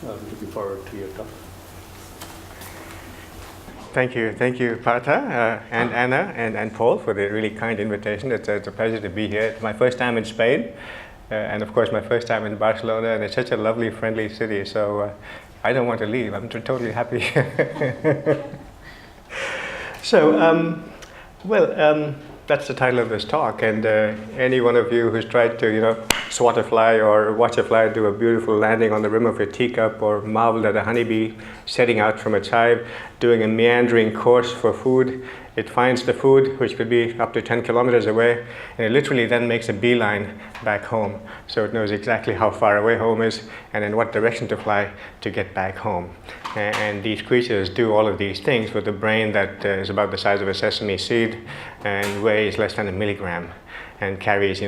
I'm looking forward to your talk. Thank you, Partha and Anna and Paul for the really kind invitation. It's a pleasure to be here. It's my first time in Spain, and of course my first time in Barcelona, and it's such a lovely, friendly city. So I don't want to leave. I'm totally happy. So, that's the title of this talk, and any one of you who's tried to, swat a fly or watch a fly do a beautiful landing on the rim of a teacup, or marveled at a honeybee setting out from its hive, doing a meandering course for food. It finds the food, which could be up to 10 kilometers away, and it literally then makes a beeline back home. So it knows exactly how far away home is and in what direction to fly to get back home. And these creatures do all of these things with a brain that is about the size of a sesame seed and weighs less than a milligram and carries,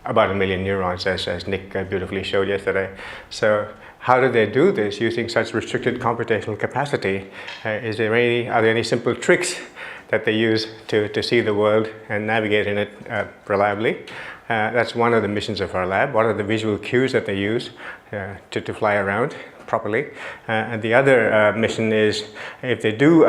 about 1 million neurons, as Nick beautifully showed yesterday. So how do they do this using such restricted computational capacity? Are there any simple tricks that they use to see the world and navigate in it reliably? That's one of the missions of our lab. What are the visual cues that they use to fly around properly? And the other mission is if they do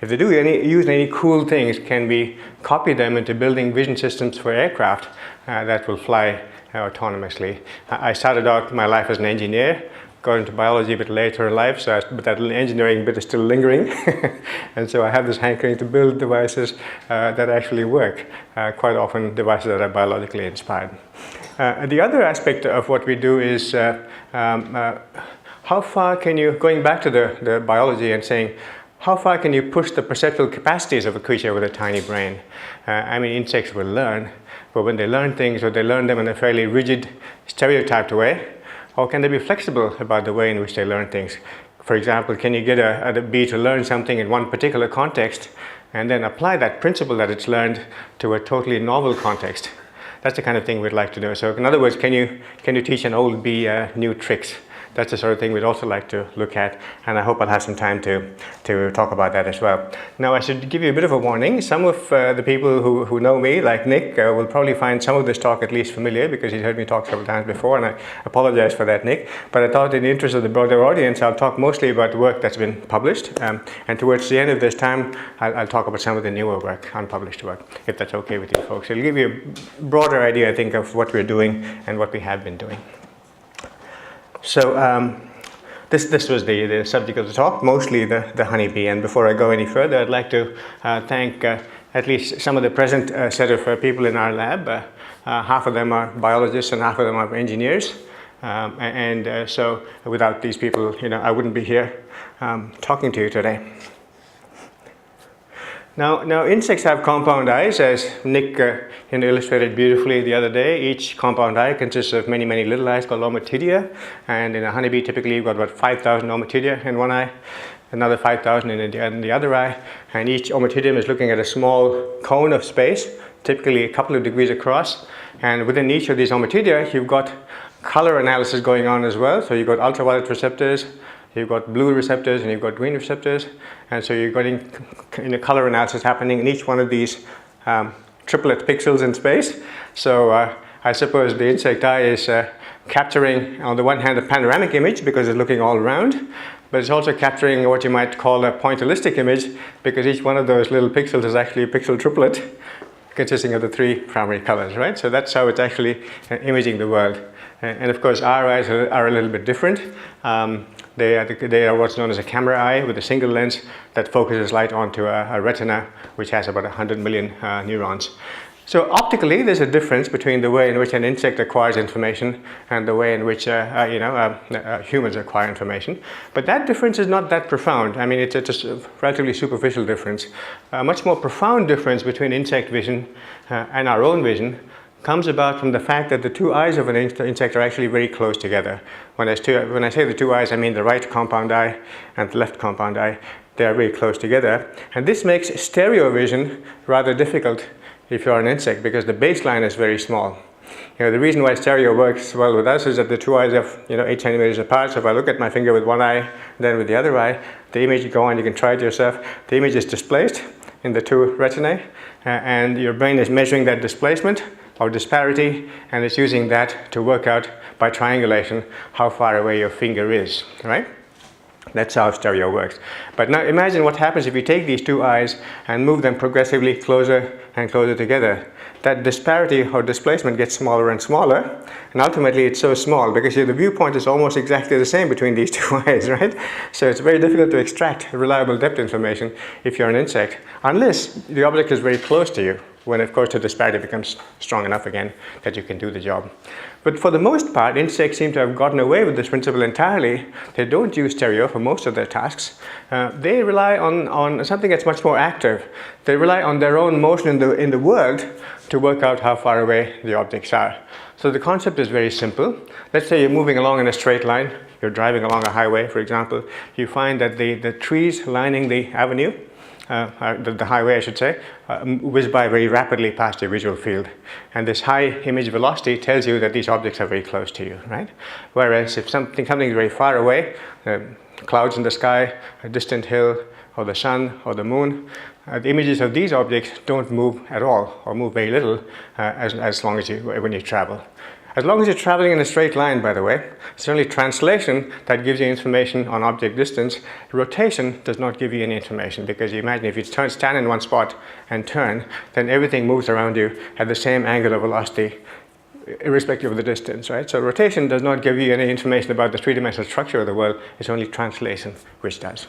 use any cool things, can we copy them into building vision systems for aircraft that will fly autonomously? I started out my life as an engineer, got into biology a bit later in life, but that engineering bit is still lingering. And so I have this hankering to build devices that actually work, quite often devices that are biologically inspired. The other aspect of what we do is how far can you, going back to the biology and saying, how far can you push the perceptual capacities of a creature with a tiny brain? Insects will learn, but when they learn things, or they learn them in a fairly rigid, stereotyped way, or can they be flexible about the way in which they learn things? For example, can you get a bee to learn something in one particular context and then apply that principle that it's learned to a totally novel context? That's the kind of thing we'd like to do. So in other words, can you teach an old bee new tricks? That's the sort of thing we'd also like to look at, and I hope I'll have some time to talk about that as well. Now, I should give you a bit of a warning. Some of the people who know me, like Nick, will probably find some of this talk at least familiar because he's heard me talk several times before, and I apologize for that, Nick. But I thought in the interest of the broader audience, I'll talk mostly about work that's been published, and towards the end of this time, I'll talk about some of the newer work, unpublished work, if that's okay with you folks. It'll give you a broader idea, I think, of what we're doing and what we have been doing. So this was the subject of the talk, mostly the honeybee. And before I go any further, I'd like to thank at least some of the present set of people in our lab. Half of them are biologists and half of them are engineers. So without these people, I wouldn't be here talking to you today. Now insects have compound eyes, as Nick illustrated beautifully the other day. Each compound eye consists of many, many little eyes called ommatidia, and in a honeybee typically you've got about 5,000 ommatidia in one eye, another 5,000 in the other eye, and each ommatidium is looking at a small cone of space, typically a couple of degrees across, and within each of these ommatidia you've got color analysis going on as well. So you've got ultraviolet receptors, you've got blue receptors, and you've got green receptors, and so you're getting color analysis happening in each one of these triplet pixels in space. So I suppose the insect eye is capturing, on the one hand, a panoramic image because it's looking all around, but it's also capturing what you might call a pointillistic image because each one of those little pixels is actually a pixel triplet consisting of the three primary colors, right? So that's how it's actually imaging the world. And of course, our eyes are a little bit different. They are what's known as a camera eye with a single lens that focuses light onto a retina, which has about 100 million neurons. So optically, there's a difference between the way in which an insect acquires information and the way in which humans acquire information. But that difference is not that profound. It's just a relatively superficial difference. A much more profound difference between insect vision and our own vision comes about from the fact that the two eyes of an insect are actually very close together. When I say the two eyes, I mean the right compound eye and the left compound eye. They are very close together. And this makes stereo vision rather difficult if you're an insect because the baseline is very small. The reason why stereo works well with us is that the two eyes are 8 centimeters apart. So if I look at my finger with one eye, then with the other eye, the image, you go on, you can try it yourself, the image is displaced in the two retinae, and your brain is measuring that displacement or disparity, and it's using that to work out by triangulation how far away your finger is, right? That's how stereo works. But now imagine what happens if you take these two eyes and move them progressively closer and closer together. That disparity or displacement gets smaller and smaller, and ultimately it's so small because the viewpoint is almost exactly the same between these two eyes, right? So it's very difficult to extract reliable depth information if you're an insect, unless the object is very close to you, when of course the disparity becomes strong enough again that you can do the job. But for the most part, insects seem to have gotten away with this principle entirely. They don't use stereo for most of their tasks. They rely on something that's much more active. They rely on their own motion in the world to work out how far away the objects are. So the concept is very simple. Let's say you're moving along in a straight line. You're driving along a highway, for example. You find that the trees lining the avenue, the highway I should say, whiz by very rapidly past your visual field. And this high image velocity tells you that these objects are very close to you, right? Whereas if something is very far away, clouds in the sky, a distant hill, or the sun, or the moon, the images of these objects don't move at all, or move very little as long as when you travel. As long as you're traveling in a straight line, by the way, it's only translation that gives you information on object distance. Rotation does not give you any information, because you imagine if you stand in one spot and turn, then everything moves around you at the same angular velocity, irrespective of the distance, right? So rotation does not give you any information about the three-dimensional structure of the world. It's only translation which does.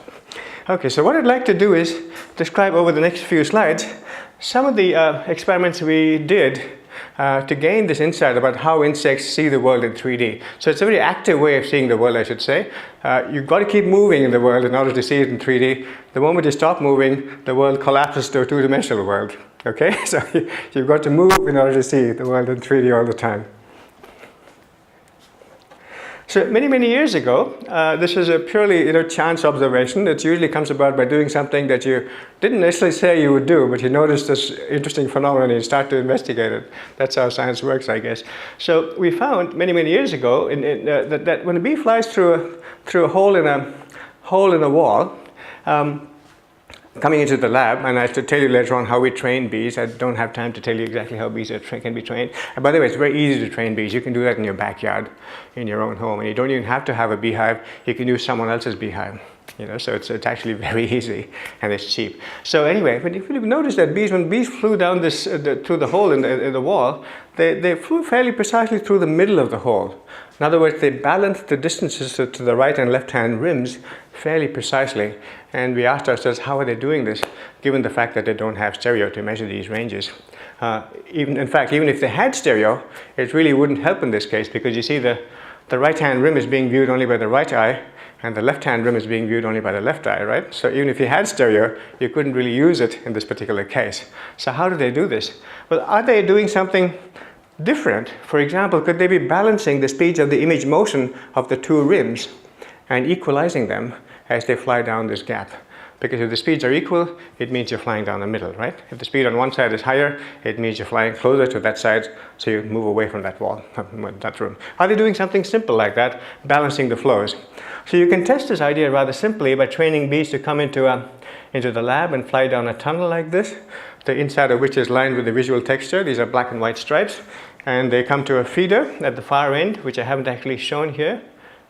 Okay, so what I'd like to do is describe over the next few slides some of the experiments we did to gain this insight about how insects see the world in 3D. So it's a very active way of seeing the world, I should say. You've got to keep moving in the world in order to see it in 3D. The moment you stop moving, the world collapses to a two-dimensional world. Okay, so you've got to move in order to see the world in 3D all the time. So many years ago, this was a purely chance observation. It usually comes about by doing something that you didn't necessarily say you would do, but you noticed this interesting phenomenon and you start to investigate it. That's how science works, I guess. So we found many years ago that when a bee flies through a hole in a wall, coming into the lab, and I have to tell you later on how we train bees. I don't have time to tell you exactly how bees can be trained. And by the way, it's very easy to train bees. You can do that in your backyard, in your own home, and you don't even have to have a beehive. You can use someone else's beehive. So it's actually very easy and it's cheap. So anyway, but if you've noticed that when bees flew down through the hole in the wall, they flew fairly precisely through the middle of the hole. In other words, they balanced the distances to the right and left hand rims fairly precisely. And we asked ourselves, how are they doing this, given the fact that they don't have stereo to measure these ranges? Even if they had stereo, it really wouldn't help in this case, because you see the right hand rim is being viewed only by the right eye, and the left hand rim is being viewed only by the left eye, right? So even if you had stereo, you couldn't really use it in this particular case. So how do they do this? Well, are they doing something different? For example, could they be balancing the speeds of the image motion of the two rims and equalizing them as they fly down this gap? Because if the speeds are equal, it means you're flying down the middle, right? If the speed on one side is higher, it means you're flying closer to that side, so you move away from that wall, that room. Are they doing something simple like that, balancing the flows? So you can test this idea rather simply by training bees to come into the lab and fly down a tunnel like this, the inside of which is lined with the visual texture. These are black and white stripes. And they come to a feeder at the far end, which I haven't actually shown here,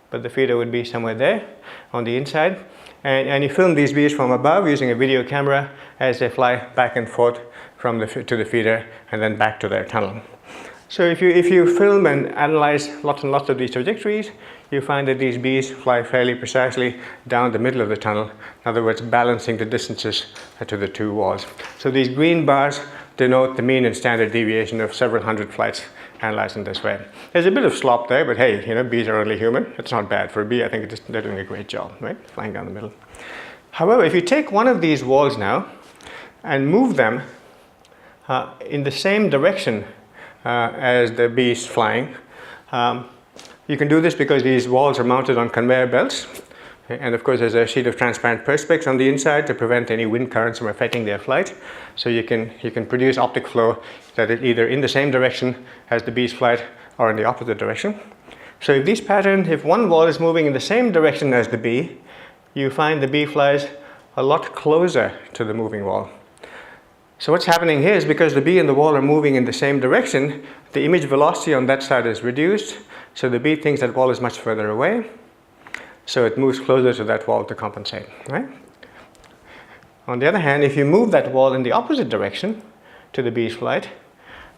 but the feeder would be somewhere there on the inside. And you film these bees from above using a video camera as they fly back and forth to the feeder and then back to their tunnel. So if you film and analyze lots and lots of these trajectories, you find that these bees fly fairly precisely down the middle of the tunnel. In other words, balancing the distances to the two walls. So these green bars denote the mean and standard deviation of several hundred flights analyzed in this way. There's a bit of slop there, but hey, bees are only human. It's not bad. For a bee, I think they're doing a great job, right? Flying down the middle. However, if you take one of these walls now and move them in the same direction as the bees flying, you can do this because these walls are mounted on conveyor belts. And of course, there's a sheet of transparent perspex on the inside to prevent any wind currents from affecting their flight. So you can produce optic flow that is either in the same direction as the bee's flight or in the opposite direction. So if one wall is moving in the same direction as the bee, you find the bee flies a lot closer to the moving wall. So what's happening here is because the bee and the wall are moving in the same direction, the image velocity on that side is reduced. So the bee thinks that wall is much further away. So it moves closer to that wall to compensate, right? On the other hand, if you move that wall in the opposite direction to the bee's flight,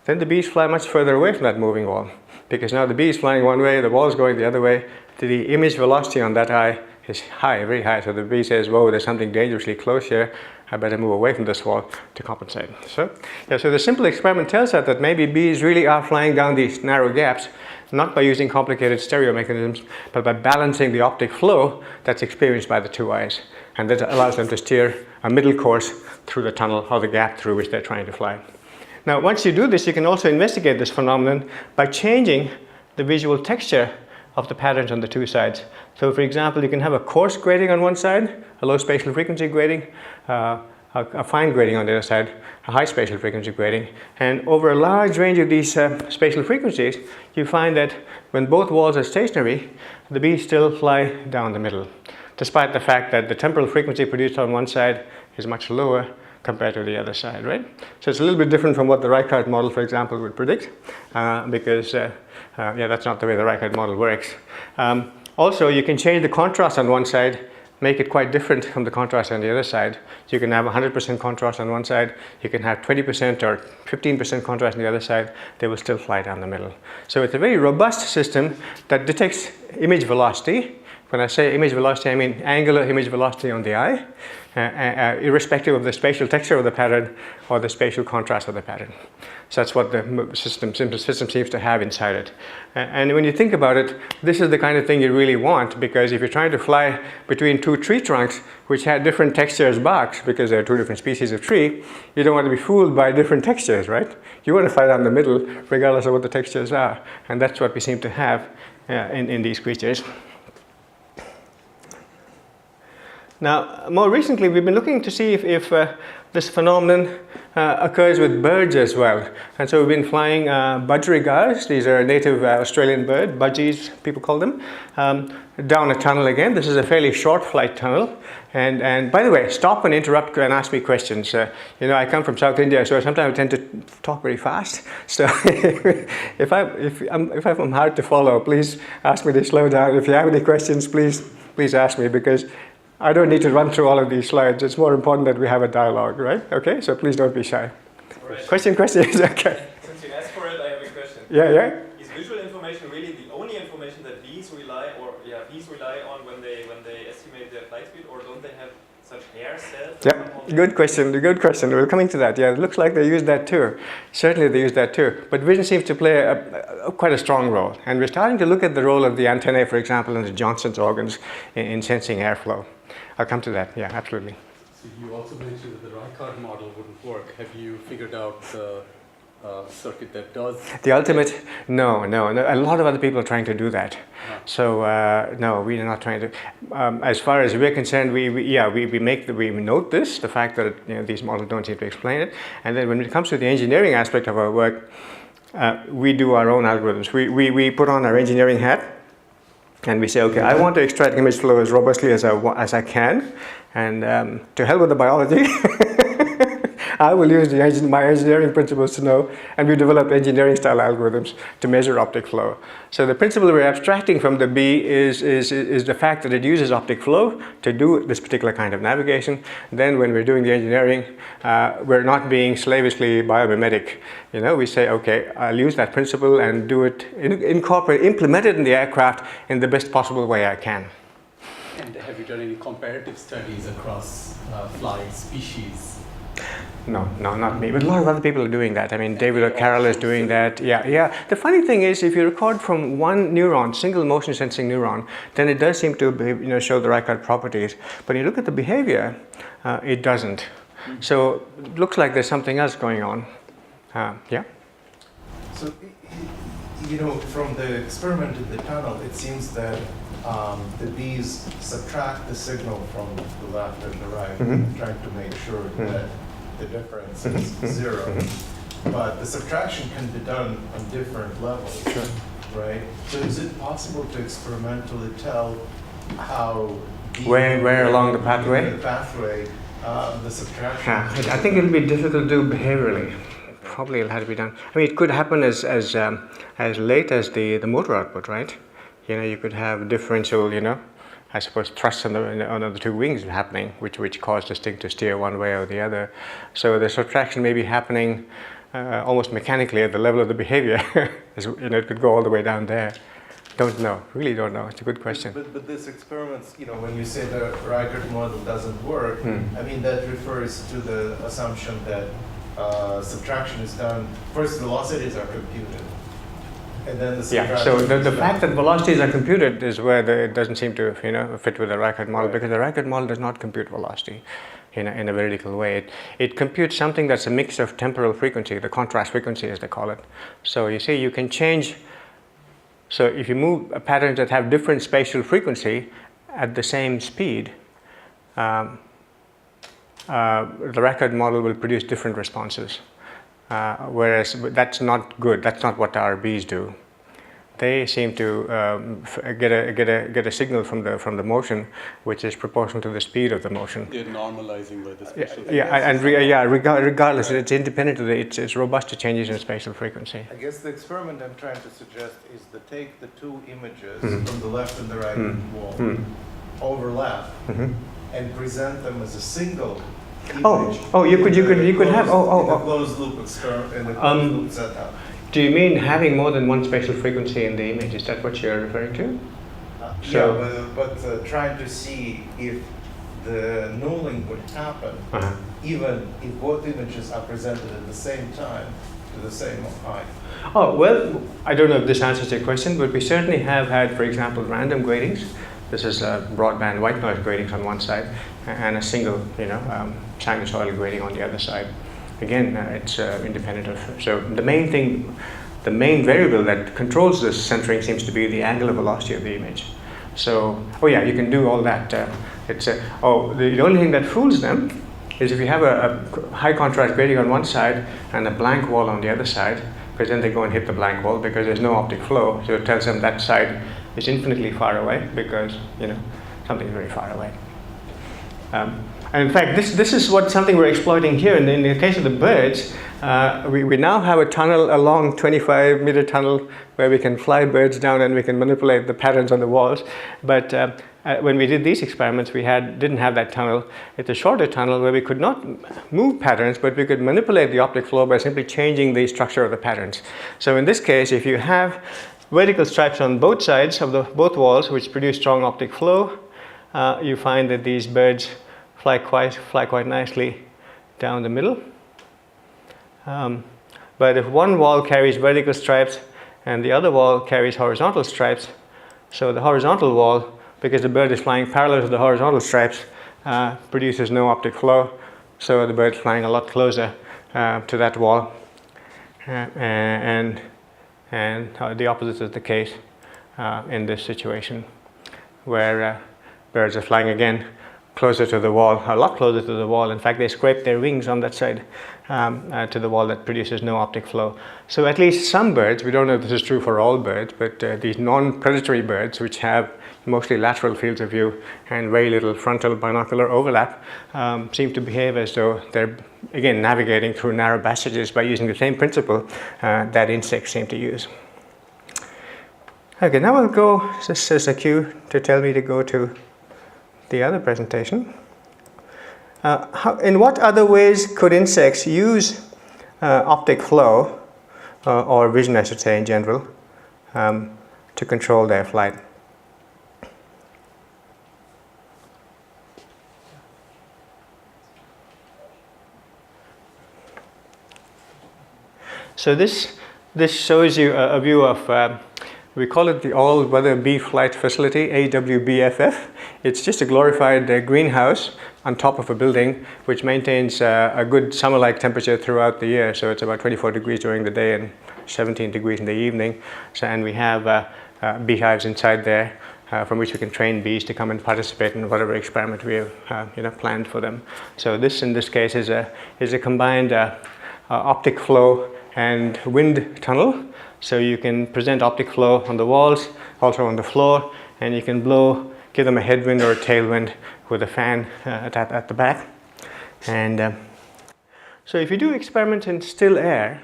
then the bees fly much further away from that moving wall. Because now the bee is flying one way, the wall is going the other way. The image velocity on that eye is high, very high. So the bee says, whoa, there's something dangerously close here. I better move away from this wall to compensate. So the simple experiment tells us that maybe bees really are flying down these narrow gaps, not by using complicated stereo mechanisms, but by balancing the optic flow that's experienced by the two eyes. And that allows them to steer a middle course through the tunnel or the gap through which they're trying to fly. Now, once you do this, you can also investigate this phenomenon by changing the visual texture of the patterns on the two sides. So, for example, you can have a coarse grading on one side, a low spatial frequency grading, a fine grading on the other side, a high spatial frequency grading. And over a large range of these spatial frequencies, you find that when both walls are stationary, the bees still fly down the middle, despite the fact that the temporal frequency produced on one side is much lower compared to the other side, right? So it's a little bit different from what the Reichhardt model, for example, would predict, because that's not the way the Reichhardt model works. Also, you can change the contrast on one side, make it quite different from the contrast on the other side. So you can have 100% contrast on one side, you can have 20% or 15% contrast on the other side, they will still fly down the middle. So it's a very robust system that detects image velocity. When I say image velocity, I mean angular image velocity on the eye, irrespective of the spatial texture of the pattern or the spatial contrast of the pattern. So that's what the system seems to have inside it. And when you think about it, this is the kind of thing you really want, because if you're trying to fly between two tree trunks which had different textures barks, because there are two different species of tree, you don't want to be fooled by different textures, right? You want to fly down the middle regardless of what the textures are. And that's what we seem to have in these creatures. Now, more recently, we've been looking to see if this phenomenon occurs with birds as well. And so we've been flying budgerigars, these are a native Australian bird, budgies people call them, down a tunnel again. This is a fairly short flight tunnel. And by the way, stop and interrupt and ask me questions. I come from South India, so sometimes I tend to talk very fast. So if I'm hard to follow, please ask me to slow down. If you have any questions, please ask me, because I don't need to run through all of these slides. It's more important that we have a dialogue, right? Okay, so please don't be shy. Right. Questions, okay. Since you asked for it, I have a question. Yeah. Is visual information really the only information that bees rely on when they estimate their flight speed, or don't they have such hair cells? Yeah, good question. We're coming to that. Yeah, it looks like they use that too. Certainly they use that too. But vision seems to play quite a strong role. And we're starting to look at the role of the antennae, for example, and the Johnson's organs in sensing airflow. I'll come to that. Yeah, absolutely. So you also mentioned that the Reichhardt model wouldn't work. Have you figured out the circuit that does? The ultimate? No. A lot of other people are trying to do that. No. So no, we are not trying to. As far as we're concerned, we note this, the fact that these models don't seem to explain it, and then when it comes to the engineering aspect of our work, we do our own algorithms. We put on our engineering hat. And we say, okay, I want to extract image flow as robustly as I can, and to hell with the biology. I will use my engineering principles to know, and we develop engineering style algorithms to measure optic flow. So the principle we're abstracting from the bee is the fact that it uses optic flow to do this particular kind of navigation. Then when we're doing the engineering, we're not being slavishly biomimetic. We say, okay, I'll use that principle and do it, implement it in the aircraft in the best possible way I can. And have you done any comparative studies across flying species? No, not me. But a lot of other people are doing that. I mean, David O'Carroll is doing that. Yeah. The funny thing is, if you record from one neuron, single motion sensing neuron, then it does seem to show the Reichhardt properties. But when you look at the behavior, it doesn't. Mm-hmm. So it looks like there's something else going on. Yeah. So, from the experiment in the tunnel, it seems that the bees subtract the signal from the left and the right, trying to make sure that the difference is zero. But the subtraction can be done on different levels, right? So is it possible to experimentally tell how where along the pathway the subtraction. I think it'll be difficult to do behaviorally. Probably it'll have to be done. I mean, it could happen as late as the motor output, right? You know, you could have differential, you know, I suppose thrusts on the two wings happening, which cause this thing to steer one way or the other. So the subtraction may be happening almost mechanically at the level of the behavior. You know, it could go all the way down there. Don't know. Really don't know. It's a good question. But this experiments, you know, when you say the Reichert model doesn't work, I mean that refers to the assumption that subtraction is done. First, velocities are computed, and then the subtraction. Yeah. So the fact that velocities are computed is where it doesn't seem to, you know, fit with the Reichert model, because the Reichert model does not compute velocity in a veridical way. It computes something that's a mix of temporal frequency, the contrast frequency as they call it. So you see, you can change. So if you move patterns that have different spatial frequency at the same speed, the Reichert model will produce different responses. Whereas that's not good. That's not what our bees do. They seem to get a signal from the motion, which is proportional to the speed of the motion. They're normalizing by the spatial Regardless, it's independent of it's robust to changes in spatial frequency. I guess the experiment I'm trying to suggest is to take the two images from the left and the right wall, overlap, and present them as a single image. You could have in a closed loop experiment in a closed loop setup. Do you mean having more than one spatial frequency in the image? Is that what you're referring to? But trying to see if the nulling would happen, even if both images are presented at the same time to the same height. Oh, well, I don't know if this answers your question, but we certainly have had, for example, random gratings. This is broadband white noise gratings on one side, and a single, you know, sinusoidal grating on the other side. Again, it's independent of. So the main thing, the main variable that controls this centering seems to be the angular velocity of the image. So, you can do all that. The only thing that fools them is if you have a high contrast grating on one side and a blank wall on the other side, because then they go and hit the blank wall because there's no optic flow. So it tells them that side is infinitely far away because, you know, something's very far away. And in fact, this is something we're exploiting here. And in the case of the birds, we now have a tunnel, a long 25-meter tunnel where we can fly birds down and we can manipulate the patterns on the walls. But when we did these experiments, we didn't have that tunnel. It's a shorter tunnel where we could not move patterns, but we could manipulate the optic flow by simply changing the structure of the patterns. So in this case, if you have vertical stripes on both sides of both walls, which produce strong optic flow, you find that these birds fly quite nicely down the middle. But if one wall carries vertical stripes and the other wall carries horizontal stripes, so the horizontal wall, because the bird is flying parallel to the horizontal stripes, produces no optic flow, so the bird is flying a lot closer to that wall. And the opposite is the case in this situation, where birds are flying again closer to the wall, a lot closer to the wall. In fact, they scrape their wings on that side to the wall that produces no optic flow. So at least some birds, we don't know if this is true for all birds, but these non-predatory birds, which have mostly lateral fields of view and very little frontal binocular overlap, seem to behave as though they're, again, navigating through narrow passages by using the same principle that insects seem to use. Okay, now I'll go, this is a cue to tell me to go to the other presentation. In what other ways could insects use optic flow, or vision I should say in general, to control their flight? So this shows you a view of, we call it the All-Weather Bee Flight Facility, AWBFF. It's just a glorified greenhouse on top of a building which maintains a good summer-like temperature throughout the year. So it's about 24 degrees during the day and 17 degrees in the evening. So, and we have beehives inside there from which we can train bees to come and participate in whatever experiment we have planned for them. So this, in this case, is a combined optic flow and wind tunnel. So you can present optic flow on the walls, also on the floor, and you can give them a headwind or a tailwind with a fan at the back. And so if you do experiments in still air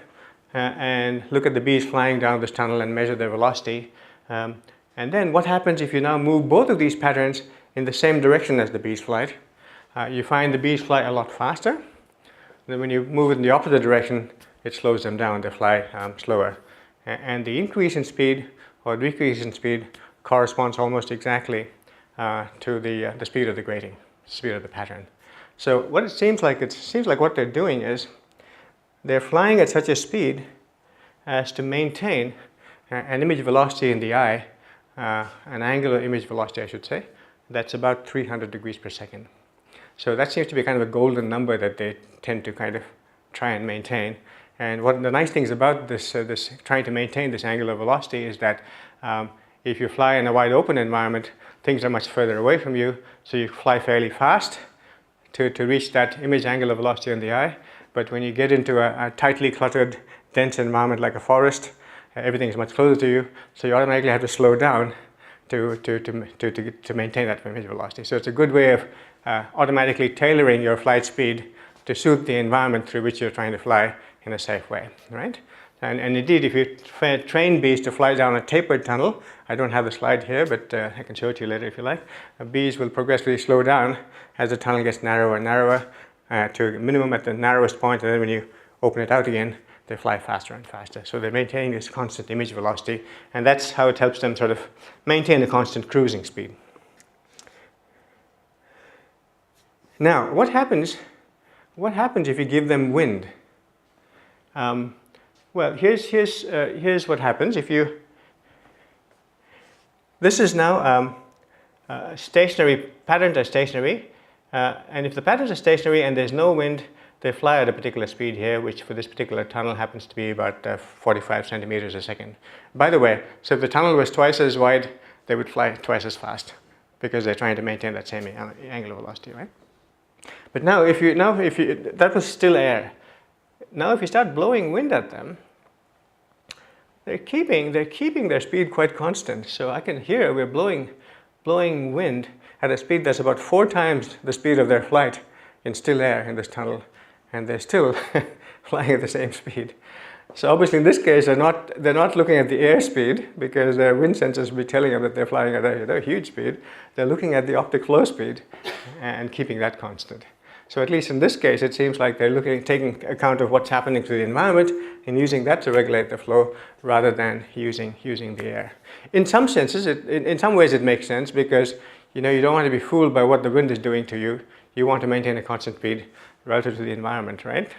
and look at the bees flying down this tunnel and measure their velocity, and then what happens if you now move both of these patterns in the same direction as the bees flight, you find the bees fly a lot faster. Then when you move it in the opposite direction, it slows them down, they fly slower. And the increase in speed or decrease in speed corresponds almost exactly to the speed of the grating, speed of the pattern. So what it seems like what they're doing is they're flying at such a speed as to maintain an image velocity in the eye, an angular image velocity I should say, that's about 300 degrees per second. So that seems to be kind of a golden number that they tend to kind of try and maintain. And one of the nice things about this trying to maintain this angular velocity is that if you fly in a wide open environment, things are much further away from you, so you fly fairly fast to reach that image angular velocity in the eye. But when you get into a tightly cluttered, dense environment like a forest, everything is much closer to you, so you automatically have to slow down to maintain that image velocity. So it's a good way of automatically tailoring your flight speed to suit the environment through which you're trying to fly in a safe way, right? And indeed, if you train bees to fly down a tapered tunnel, I don't have the slide here, but I can show it to you later if you like. Bees will progressively slow down as the tunnel gets narrower and narrower to a minimum at the narrowest point, and then when you open it out again, they fly faster and faster. So they're maintaining this constant image velocity, and that's how it helps them sort of maintain a constant cruising speed. Now, what happens if you give them wind? Well, here's what happens if you. This is now stationary. Patterns are stationary, and if the patterns are stationary and there's no wind, they fly at a particular speed here, which for this particular tunnel happens to be about 45 centimeters a second. By the way, so if the tunnel was twice as wide, they would fly twice as fast because they're trying to maintain that same angular velocity, right? But now, if you that was still air. Now, if you start blowing wind at them, they're keeping their speed quite constant. So I can hear we're blowing wind at a speed that's about 4 times the speed of their flight in still air in this tunnel, and they're still flying at the same speed. So obviously, in this case, they're not looking at the air speed because their wind sensors will be telling them that they're flying at a huge speed. They're looking at the optic flow speed and keeping that constant. So at least in this case, it seems like they're taking account of what's happening to the environment and using that to regulate the flow rather than using the air. In some senses, in some ways, it makes sense because you don't want to be fooled by what the wind is doing to you. You want to maintain a constant speed relative to the environment, right?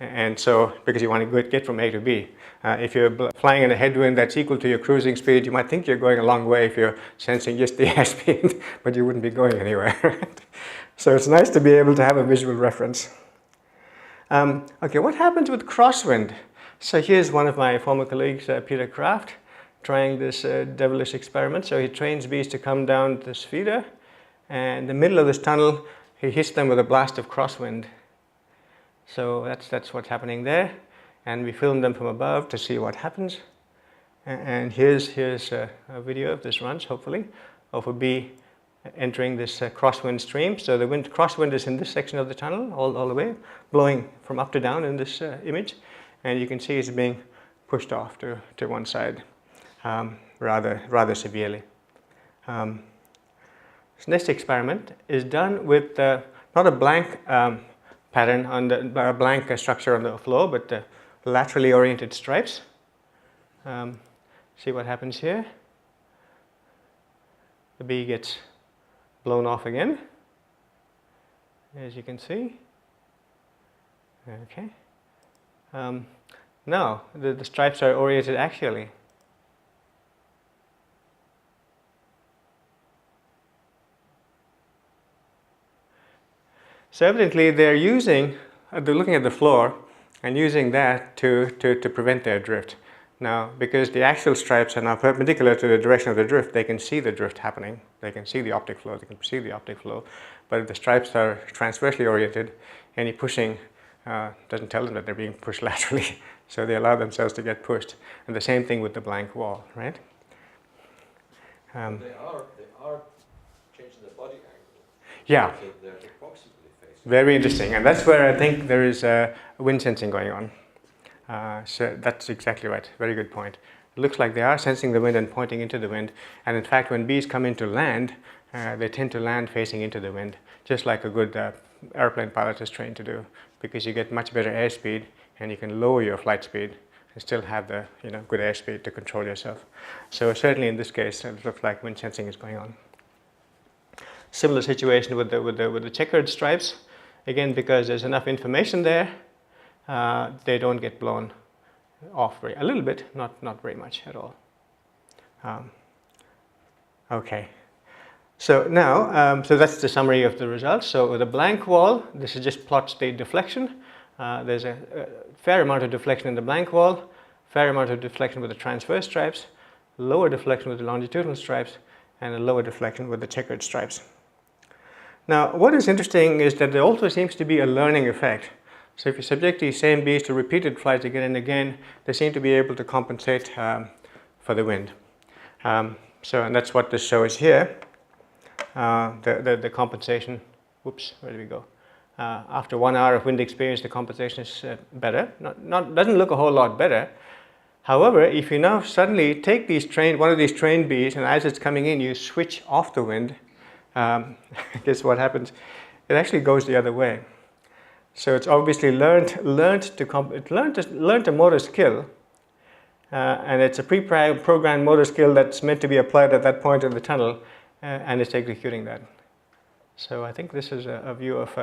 And so, because you want to get from A to B. If you're flying in a headwind that's equal to your cruising speed, you might think you're going a long way if you're sensing just the airspeed, but you wouldn't be going anywhere, right? So it's nice to be able to have a visual reference. Okay, what happens with crosswind? So here's one of my former colleagues, Peter Kraft, trying this devilish experiment. So he trains bees to come down this feeder, and in the middle of this tunnel, he hits them with a blast of crosswind. So that's what's happening there, and we film them from above to see what happens. And here's a video of this runs, hopefully, of a bee entering this crosswind stream. So the crosswind is in this section of the tunnel all the way, blowing from up to down in this image, and you can see it's being pushed off to one side rather severely. This next experiment is done with not a blank pattern on a blank structure on the floor, but laterally oriented stripes. See what happens here. The bee gets blown off again, as you can see. Okay. Now the stripes are oriented axially. So evidently they're looking at the floor and using that to prevent their drift. Now, because the axial stripes are now perpendicular to the direction of the drift, they can see the drift happening. They can see the optic flow, they can perceive the optic flow. But if the stripes are transversely oriented, any pushing doesn't tell them that they're being pushed laterally. So they allow themselves to get pushed. And the same thing with the blank wall, right? They are changing the body angle. Yeah. So they're approximately facing very interesting, and that's where I think there is wind sensing going on. So that's exactly right. Very good point. It looks like they are sensing the wind and pointing into the wind, and in fact when bees come into land, they tend to land facing into the wind, just like a good airplane pilot is trained to do, because you get much better airspeed and you can lower your flight speed and still have the good airspeed to control yourself. So certainly in this case it looks like wind sensing is going on. Similar situation with the checkered stripes. Again, because there's enough information there, they don't get blown off a little bit, not very much at all. Okay. So now, so that's the summary of the results. So with a blank wall, this is just plot state deflection. There's a fair amount of deflection in the blank wall, fair amount of deflection with the transverse stripes, lower deflection with the longitudinal stripes, and a lower deflection with the checkered stripes. Now, what is interesting is that there also seems to be a learning effect. So if you subject these same bees to repeated flights again and again, they seem to be able to compensate for the wind. And that's what this shows here. The compensation, whoops, where did we go? After 1 hour of wind experience, the compensation is better. Doesn't look a whole lot better. However, if you now suddenly take one of these trained bees, and as it's coming in, you switch off the wind, guess what happens? It actually goes the other way. So it's obviously learned a motor skill, and it's a pre-programmed motor skill that's meant to be applied at that point in the tunnel, and it's executing that. So I think this is a view of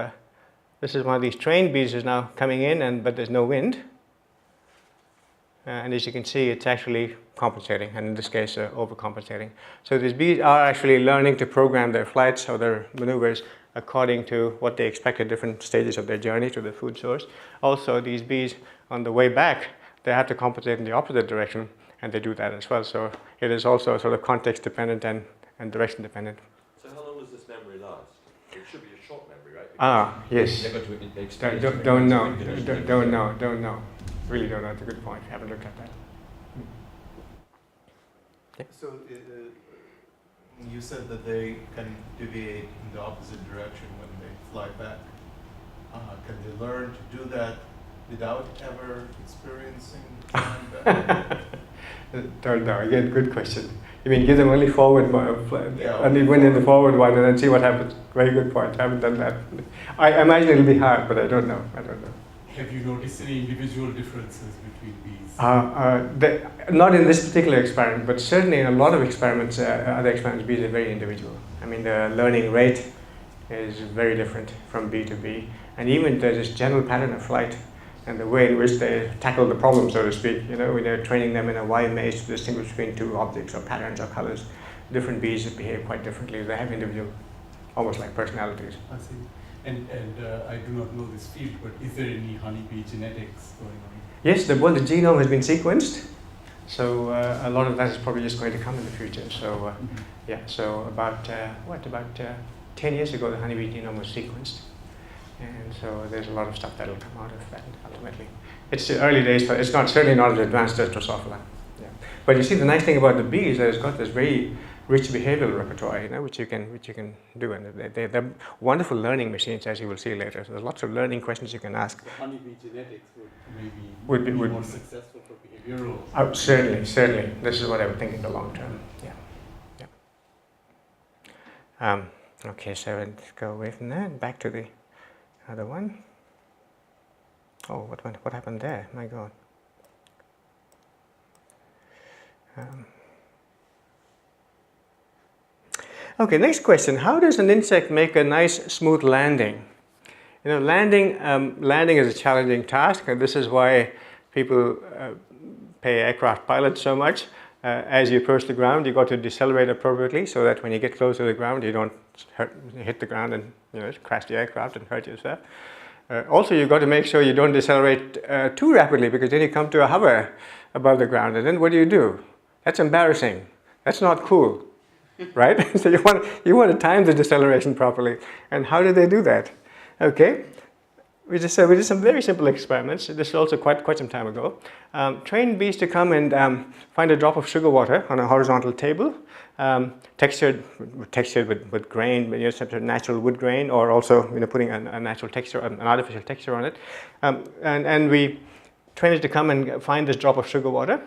this is one of these trained bees is now coming in, but there's no wind, and as you can see, it's actually compensating, and in this case, overcompensating. So these bees are actually learning to program their flights or their maneuvers according to what they expect at different stages of their journey to the food source. Also, these bees, on the way back, they have to compensate in the opposite direction, and they do that as well. So it is also sort of context dependent and direction dependent. So how long does this memory last? It should be a short memory, right? Yes. They're going to experience Don't know. Really don't know. It's a good point. Haven't looked at that. So you said that they can deviate in the opposite direction when they fly back. Can they learn to do that without ever experiencing flying back? Don't know. Again, good question. You mean give them only forward, only wind in the forward one, and then see what happens? Very good point. I haven't done that. I imagine it'll be hard, but I don't know. Have you noticed any individual differences between bees? Not in this particular experiment, but certainly in a lot of experiments, other experiments, bees are very individual. I mean, the learning rate is very different from bee to bee, and even there's this general pattern of flight and the way in which they tackle the problem, so to speak. When they're training them in a Y maze to distinguish between two objects or patterns or colors, different bees behave quite differently. They have individual, almost like personalities. I see. And I do not know this field, but is there any honeybee genetics going on? Yes, the genome has been sequenced, so a lot of that is probably just going to come in the future. So yeah, so about 10 years ago, the honeybee genome was sequenced, and so there's a lot of stuff that will come out of that ultimately. It's the early days, but it's certainly not as advanced as Drosophila. Yeah. But you see, the nice thing about the bee is that it's got this very rich behavioral repertoire, which you can do, and they're wonderful learning machines, as you will see later. So there's lots of learning questions you can ask. So honeybee genetics would be more successful for behavioral. Certainly. This is what I would think in the long term. Yeah. Okay, so let's go away from that. Back to the other one. Oh, what happened there? My God. Okay, next question. How does an insect make a nice smooth landing? Landing is a challenging task, and this is why people pay aircraft pilots so much. As you approach the ground, you've got to decelerate appropriately so that when you get close to the ground, you don't hit the ground and crash the aircraft and hurt yourself. Also, you've got to make sure you don't decelerate too rapidly, because then you come to a hover above the ground, and then what do? That's embarrassing. That's not cool. Right? So you want to time the deceleration properly. And how do they do that? Okay. we did some very simple experiments. This is also quite some time ago. Trained bees to come and find a drop of sugar water on a horizontal table, textured with grain, some sort of natural wood grain, or also putting a natural texture, an artificial texture on it. And we trained it to come and find this drop of sugar water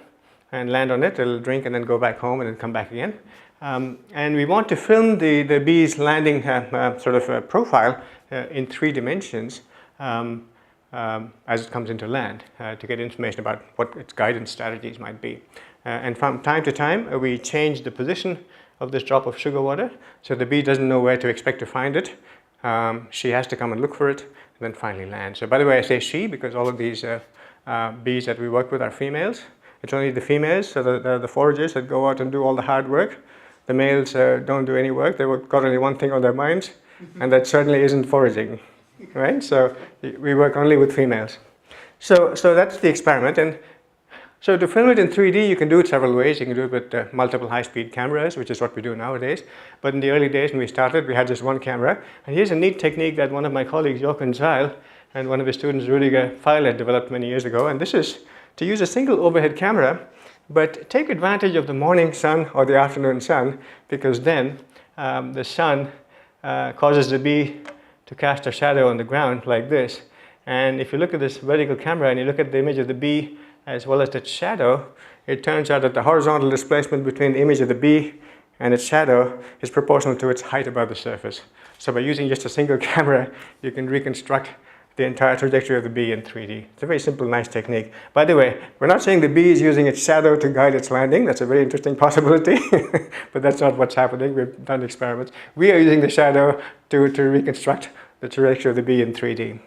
and land on it. It'll drink and then go back home and then come back again. And we want to film the bees landing profile in 3 dimensions as it comes into land to get information about what its guidance strategies might be. And from time to time, we change the position of this drop of sugar water so the bee doesn't know where to expect to find it. She has to come and look for it and then finally land. So by the way, I say she because all of these bees that we work with are females. It's only the females, so the foragers that go out and do all the hard work. The males don't do any work. They've got only one thing on their minds, and that certainly isn't foraging, right? So we work only with females. So that's the experiment. And so to film it in 3D, you can do it several ways. You can do it with multiple high-speed cameras, which is what we do nowadays. But in the early days when we started, we had just one camera. And here's a neat technique that one of my colleagues, Jochen Zeil, and one of his students, Rüdiger Feil, had developed many years ago. And this is to use a single overhead camera, but take advantage of the morning sun or the afternoon sun, because then the sun causes the bee to cast a shadow on the ground like this. And if you look at this vertical camera and you look at the image of the bee as well as its shadow, it turns out that the horizontal displacement between the image of the bee and its shadow is proportional to its height above the surface. So by using just a single camera, you can reconstruct the entire trajectory of the bee in 3D. It's a very simple, nice technique. By the way, we're not saying the bee is using its shadow to guide its landing. That's a very interesting possibility, but that's not what's happening. We've done experiments. We are using the shadow to reconstruct the trajectory of the bee in 3D.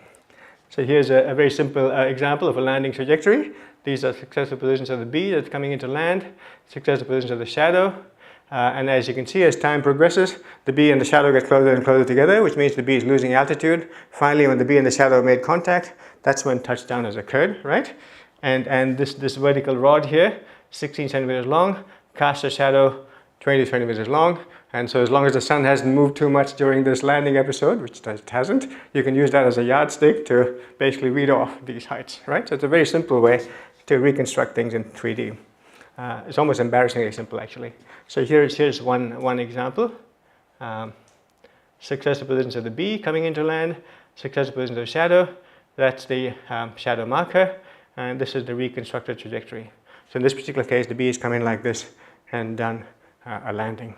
So here's a very simple example of a landing trajectory. These are successive positions of the bee that's coming into land, successive positions of the shadow. And as you can see, as time progresses, the bee and the shadow get closer and closer together, which means the bee is losing altitude. Finally, when the bee and the shadow made contact, that's when touchdown has occurred, right? And this vertical rod here, 16 centimeters long, casts a shadow 20 centimeters long. And so as long as the sun hasn't moved too much during this landing episode, which it hasn't, you can use that as a yardstick to basically read off these heights, right? So it's a very simple way to reconstruct things in 3D. It's almost embarrassingly simple, actually. So here's one example. Successive positions of the bee coming into land, successive positions of the shadow. That's the shadow marker, and this is the reconstructed trajectory. So in this particular case, the bee is coming like this and done a landing.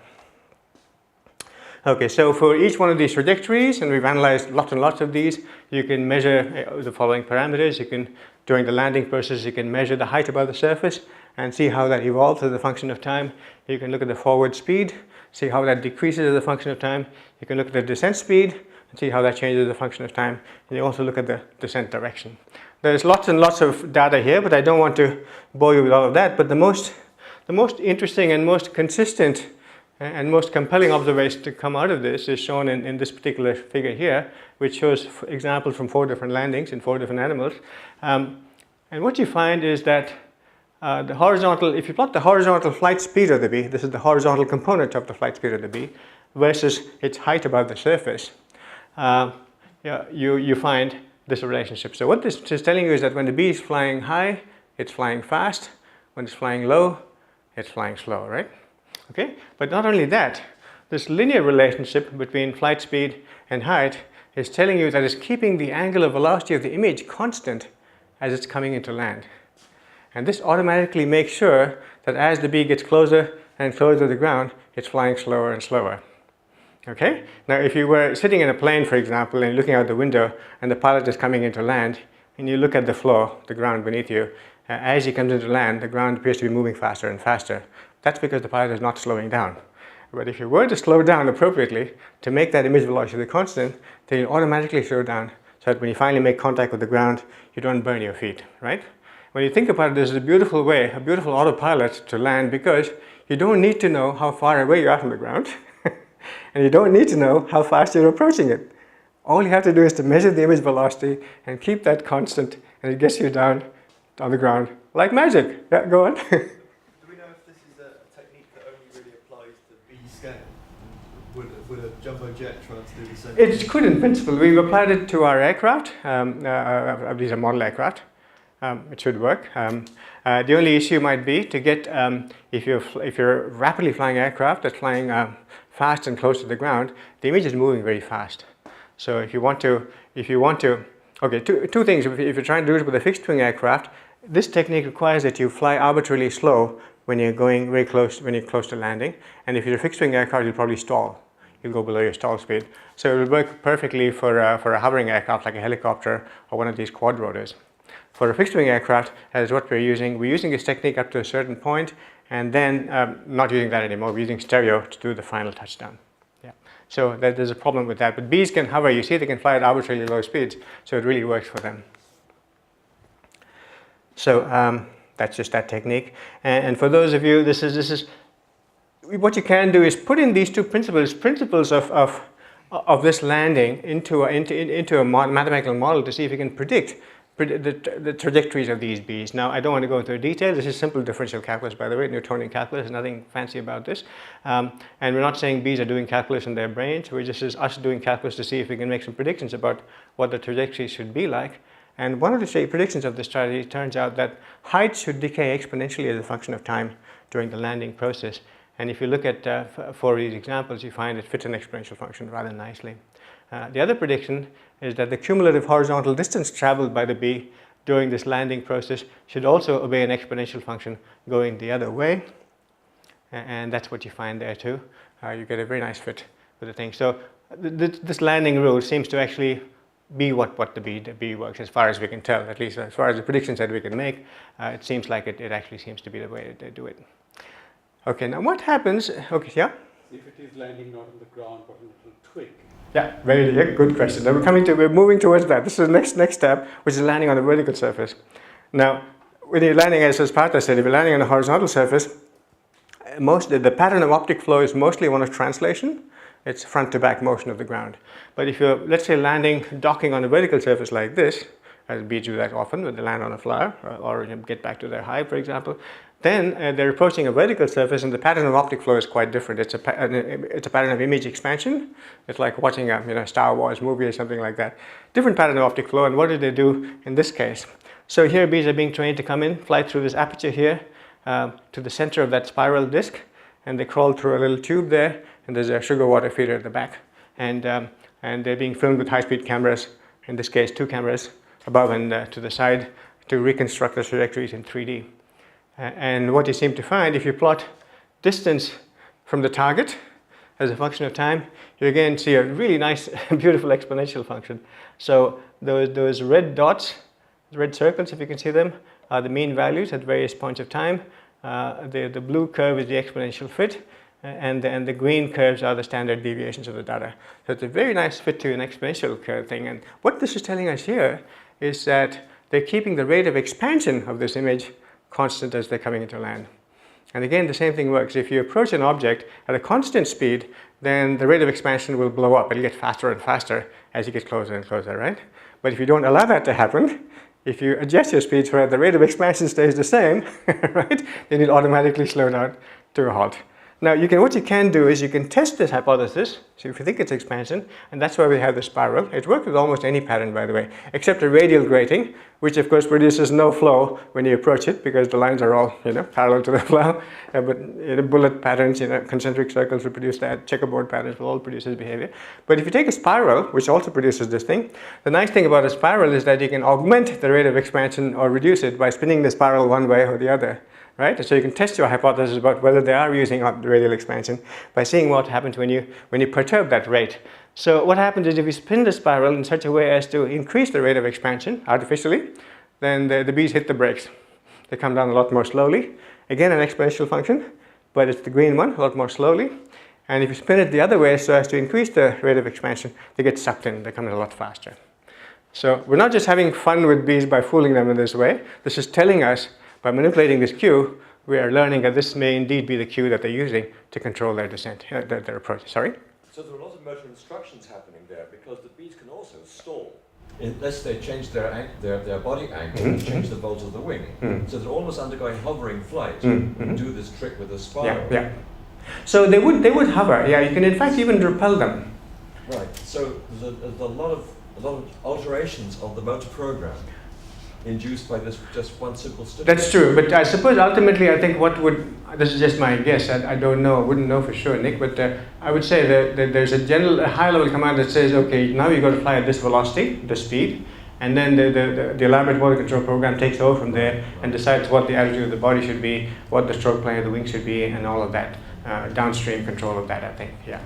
Okay, so for each one of these trajectories, and we've analyzed lots and lots of these, you can measure the following parameters. You can, during the landing process, you can measure the height above the surface and see how that evolves as a function of time. You can look at the forward speed, see how that decreases as a function of time. You can look at the descent speed and see how that changes as a function of time. And you also look at the descent direction. There's lots and lots of data here, but I don't want to bore you with all of that. But the most interesting and most consistent and most compelling observation to come out of this is shown in this particular figure here, which shows examples from 4 different landings in 4 different animals. And what you find is that if you plot the horizontal flight speed of the bee, this is the horizontal component of the flight speed of the bee, versus its height above the surface, you find this relationship. So what this is telling you is that when the bee is flying high, it's flying fast. When it's flying low, it's flying slow, right? Okay, but not only that, this linear relationship between flight speed and height is telling you that it's keeping the angular velocity of the image constant as it's coming into land. And this automatically makes sure that as the bee gets closer and closer to the ground, it's flying slower and slower. Okay? Now, if you were sitting in a plane, for example, and looking out the window, and the pilot is coming into land, and you look at the floor, the ground beneath you, as he comes into land, the ground appears to be moving faster and faster. That's because the pilot is not slowing down. But if you were to slow down appropriately to make that image velocity constant, then you automatically slow down so that when you finally make contact with the ground, you don't burn your feet, right? When you think about it, this is a beautiful way, a beautiful autopilot to land, because you don't need to know how far away you are from the ground, and you don't need to know how fast you're approaching it. All you have to do is to measure the image velocity and keep that constant, and it gets you down on the ground like magic. Yeah, go on. Do we know if this is a technique that only really applies to bee scale? Would a jumbo jet trying to do the same? It could in principle. We've applied it to our aircraft. These are model aircraft. It should work. The only issue might be to get, if you're rapidly flying aircraft that's flying fast and close to the ground, the image is moving very fast. So if you want to, okay, two things. If you're trying to do it with a fixed wing aircraft, this technique requires that you fly arbitrarily slow when you're going very close, when you're close to landing. And if you're a fixed wing aircraft, you'll probably stall. You'll go below your stall speed. So it will work perfectly for a hovering aircraft like a helicopter or one of these quad rotors. For a fixed wing aircraft, as what we're using this technique up to a certain point, and then not using that anymore. We're using stereo to do the final touchdown. Yeah. So there's a problem with that. But bees can hover. You see, they can fly at arbitrarily low speeds. So it really works for them. So that's just that technique. And for those of you, this is what you can do is put in these two principles of this landing into a mathematical model to see if you can predict the trajectories of these bees. Now, I don't want to go into detail. This is simple differential calculus, by the way, Newtonian calculus. Nothing fancy about this. And we're not saying bees are doing calculus in their brains. We're just us doing calculus to see if we can make some predictions about what the trajectories should be like. And one of the predictions of this strategy turns out that height should decay exponentially as a function of time during the landing process. And if you look at 4 of these examples, you find it fits an exponential function rather nicely. The other prediction is that the cumulative horizontal distance traveled by the bee during this landing process should also obey an exponential function going the other way. And that's what you find there too. You get a very nice fit with the thing. So this landing rule seems to actually be what the bee works, as far as we can tell, at least as far as the predictions that we can make. It seems like it actually seems to be the way that they do it. Okay, now what happens? Okay, yeah? If it is landing not on the ground but on a little twig. Yeah, good question. Now we're moving towards that. This is the next step, which is landing on a vertical surface. Now, when you're landing, as Partha said, if you're landing on a horizontal surface, the pattern of optic flow is mostly one of translation. It's front to back motion of the ground. But if you're, let's say, docking on a vertical surface like this, as bees do that often when they land on a flower or get back to their hive, for example, then they're approaching a vertical surface and the pattern of optic flow is quite different. It's a pattern of image expansion. It's like watching a Star Wars movie or something like that. Different pattern of optic flow. And what do they do in this case? So here bees are being trained to come in, fly through this aperture here to the center of that spiral disc, and they crawl through a little tube there, and there's a sugar water feeder at the back. And they're being filmed with high-speed cameras, in this case 2 cameras, above and to the side, to reconstruct the trajectories in 3D. And what you seem to find, if you plot distance from the target as a function of time, you again see a really nice, beautiful exponential function. So those red dots, red circles, if you can see them, are the mean values at various points of time. The blue curve is the exponential fit, and the green curves are the standard deviations of the data. So it's a very nice fit to an exponential curve thing. And what this is telling us here is that they're keeping the rate of expansion of this image constant as they're coming into land. And again, the same thing works. If you approach an object at a constant speed, then the rate of expansion will blow up. It'll get faster and faster as you get closer and closer, right? But if you don't allow that to happen, if you adjust your speed so that the rate of expansion stays the same, right, then it'll automatically slow down to a halt. Now, what you can do is you can test this hypothesis. So if you think it's expansion, and that's why we have the spiral. It works with almost any pattern, by the way, except a radial grating, which of course produces no flow when you approach it because the lines are all parallel to the flow. But bullet patterns, concentric circles will produce that. Checkerboard patterns will all produce this behavior. But if you take a spiral, which also produces this thing, the nice thing about a spiral is that you can augment the rate of expansion or reduce it by spinning the spiral one way or the other. Right? So you can test your hypothesis about whether they are using radial expansion by seeing what happens when you perturb that rate. So what happens is if you spin the spiral in such a way as to increase the rate of expansion artificially, then the bees hit the brakes. They come down a lot more slowly. Again, an exponential function, but it's the green one, a lot more slowly. And if you spin it the other way so as to increase the rate of expansion, they get sucked in. They come in a lot faster. So we're not just having fun with bees by fooling them in this way. This is telling us, by manipulating this cue, we are learning that this may indeed be the cue that they're using to control their descent, their approach. Sorry? So there are a lot of motor instructions happening there because the bees can also stall unless they change their body angle and change the volt of the wing. So they're almost undergoing hovering flight and do this trick with a spiral. Yeah. So they would hover. Yeah, you can in fact even repel them. So there's a lot of alterations of the motor program induced by this just one simple stimulus. That's true, but I suppose ultimately I think this is just my guess, I don't know, I wouldn't know for sure, Nick, but I would say that there's a high-level command that says, okay, now you've got to fly at this velocity, this speed, and then the elaborate motor control program takes over from there and decides what the attitude of the body should be, what the stroke plane of the wing should be, and all of that. Downstream control of that, I think, yeah.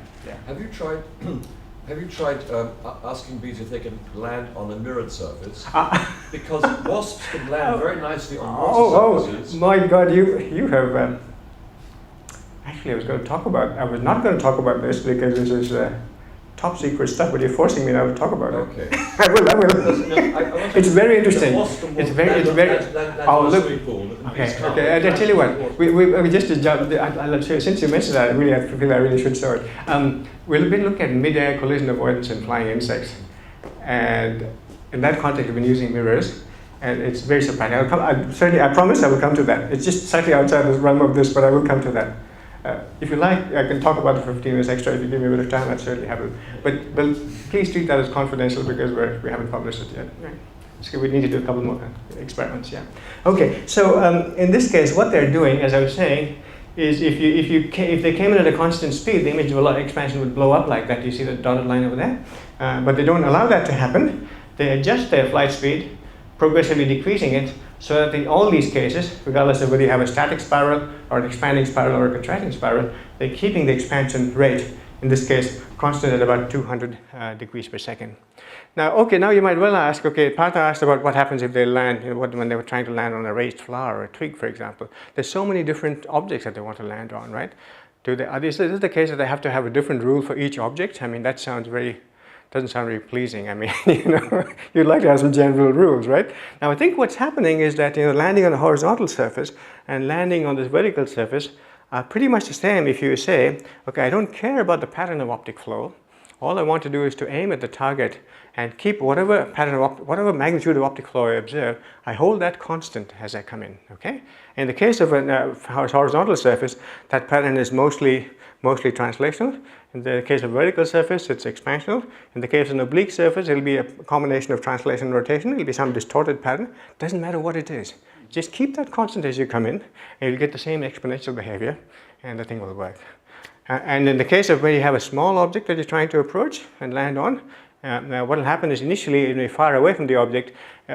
Have you tried asking bees if they can land on a mirrored surface? Because wasps can land very nicely on water surfaces. Oh, my God, you have... actually, I was not going to talk about this because this is top secret stuff, but you're forcing me now to talk about it. Okay. I will. It's very interesting. It's very. Oh, look. Okay. I tell you what. We just jump. I'll show you. Since you mentioned that, I feel I really should show it. We'll be looking at mid-air collision avoidance in flying insects, and in that context, we've been using mirrors, and it's very surprising. I promise I will come to that. It's just slightly outside the realm of this, but I will come to that. If you like, I can talk about the 15 minutes extra. If you give me a bit of time, I'd certainly have it. But please treat that as confidential because we haven't published it yet. Right. So we need to do a couple more experiments. Yeah. Okay. So in this case, what they're doing, as I was saying, is if they came in at a constant speed, the image of expansion would blow up like that. You see the dotted line over there, but they don't allow that to happen. They adjust their flight speed, progressively decreasing it, so that in all these cases, regardless of whether you have a static spiral or an expanding spiral or a contracting spiral, they're keeping the expansion rate, in this case, constant at about 200 degrees per second. Now you might well ask, okay, Partha asked about what happens if they land, when they were trying to land on a raised flower or a twig, for example. There's so many different objects that they want to land on, right? Is this the case that they have to have a different rule for each object? I mean, that doesn't sound very pleasing. I mean, you'd like to have some general rules, right? Now, I think what's happening is that landing on a horizontal surface and landing on this vertical surface are pretty much the same. If you say, okay, I don't care about the pattern of optic flow. All I want to do is to aim at the target and keep whatever magnitude of optic flow I observe, I hold that constant as I come in. Okay. In the case of a horizontal surface, that pattern is mostly translational. In the case of vertical surface, it's expansional. In the case of an oblique surface, it'll be a combination of translation and rotation. It'll be some distorted pattern. Doesn't matter what it is. Just keep that constant as you come in, and you'll get the same exponential behavior, and the thing will work. And in the case of where you have a small object that you're trying to approach and land on, now what will happen is initially, when you're far away from the object,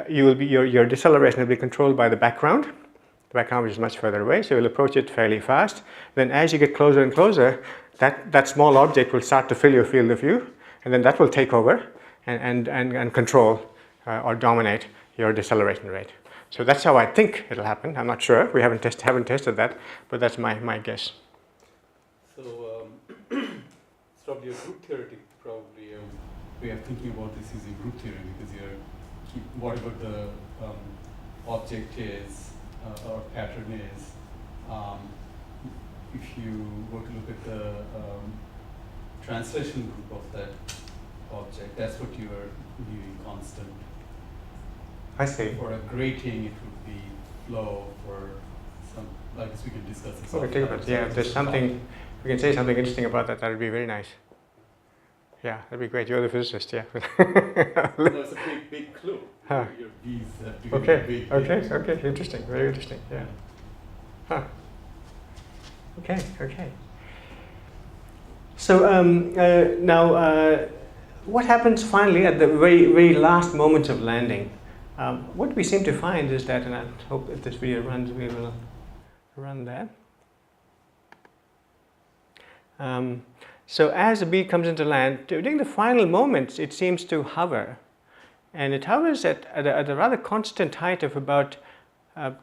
your deceleration will be controlled by the background. The background is much further away, so you'll approach it fairly fast. Then as you get closer and closer, that small object will start to fill your field of view, and then that will take over and control or dominate your deceleration rate. So that's how I think it'll happen. I'm not sure. We haven't tested that, but that's my guess. So it's probably a group theoretic, probably a way of thinking about this is a group theory, because whatever the object is or pattern is, if you were to look at the translation group of that object, that's what you are viewing constant. I see. For a grating, it would be flow. For some, I guess we can discuss this. Okay, yeah, if there's something, we can say something interesting about that, that would be very nice. Yeah, that'd be great. You're the physicist, yeah. That's a big clue. Huh. Your bees have to be big. Okay, interesting, very interesting, yeah. Huh. Okay. So now, what happens finally at the very last moments of landing? What we seem to find is that, and I hope if this video runs, we will run that. So as the bee comes into land, during the final moments, it seems to hover. And it hovers at a rather constant height of about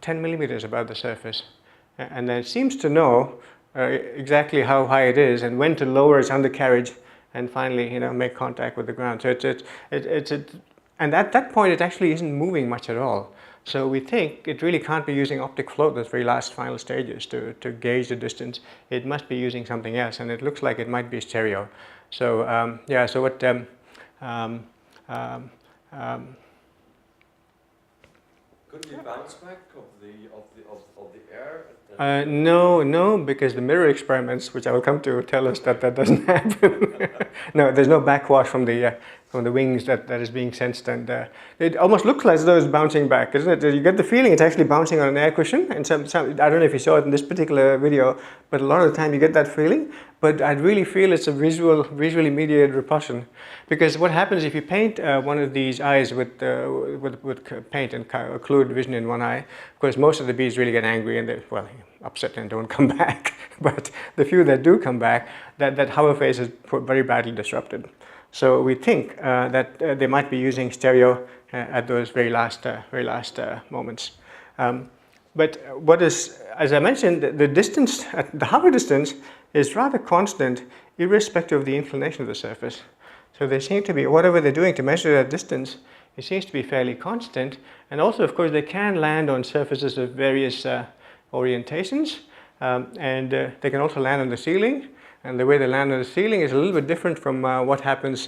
10 millimeters above the surface. And then it seems to know exactly how high it is and when to lower its undercarriage and finally, make contact with the ground. So and at that point, it actually isn't moving much at all. So we think it really can't be using optic float, those very last final stages, to gauge the distance. It must be using something else, and it looks like it might be stereo. So so what Couldn't you bounce back of the air? No, because the mirror experiments, which I will come to, tell us that that doesn't happen. No, there's no backwash from the wings that is being sensed, and it almost looks like as though it's bouncing back, isn't it? You get the feeling it's actually bouncing on an air cushion, and some I don't know if you saw it in this particular video, but a lot of the time you get that feeling. But I really feel it's a visually mediated repulsion, because what happens if you paint one of these eyes with paint and occlude vision in one eye? Of course, most of the bees really get angry and they upset and don't come back. But the few that do come back, that hover phase is very badly disrupted. So we think that they might be using stereo at those very last moments. But what is, as I mentioned, the distance, the hover distance is rather constant irrespective of the inclination of the surface. So they seem to be, whatever they're doing to measure that distance, it seems to be fairly constant. And also, of course, they can land on surfaces of various orientations, and they can also land on the ceiling. And the way they land on the ceiling is a little bit different from what happens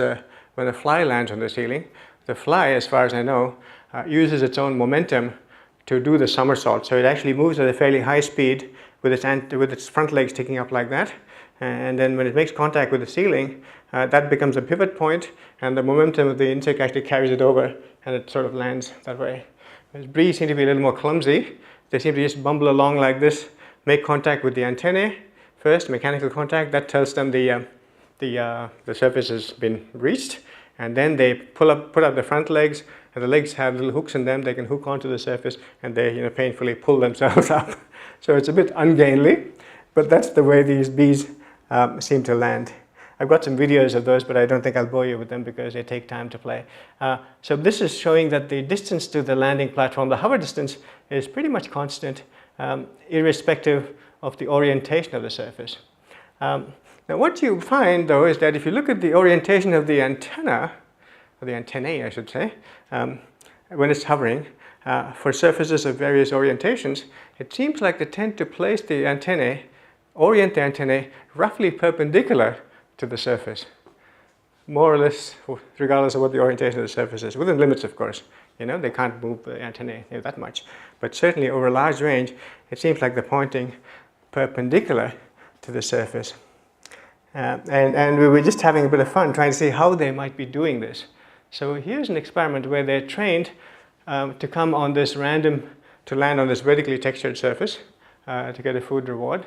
when a fly lands on the ceiling. The fly, as far as I know, uses its own momentum to do the somersault. So it actually moves at a fairly high speed with its front legs sticking up like that. And then when it makes contact with the ceiling, that becomes a pivot point, and the momentum of the insect actually carries it over, and it sort of lands that way. Whereas bees seem to be a little more clumsy. They seem to just bumble along like this, make contact with the antennae first, mechanical contact. That tells them the surface has been reached, and then they put up the front legs, and the legs have little hooks in them. They can hook onto the surface, and they painfully pull themselves up. So it's a bit ungainly, but that's the way these bees seem to land. I've got some videos of those, but I don't think I'll bore you with them because they take time to play. So this is showing that the distance to the landing platform, the hover distance, is pretty much constant, irrespective of the orientation of the surface. Now what you find, though, is that if you look at the orientation of the antenna, or the antennae, I should say, when it's hovering, for surfaces of various orientations, it seems like they tend to place the antennae, orient the antennae roughly perpendicular to the surface, more or less, regardless of what the orientation of the surface is, within limits, of course. They can't move the antennae that much, but certainly over a large range, it seems like they're pointing perpendicular to the surface. And we were just having a bit of fun trying to see how they might be doing this. So here's an experiment where they're trained to come on this to land on this vertically textured surface to get a food reward.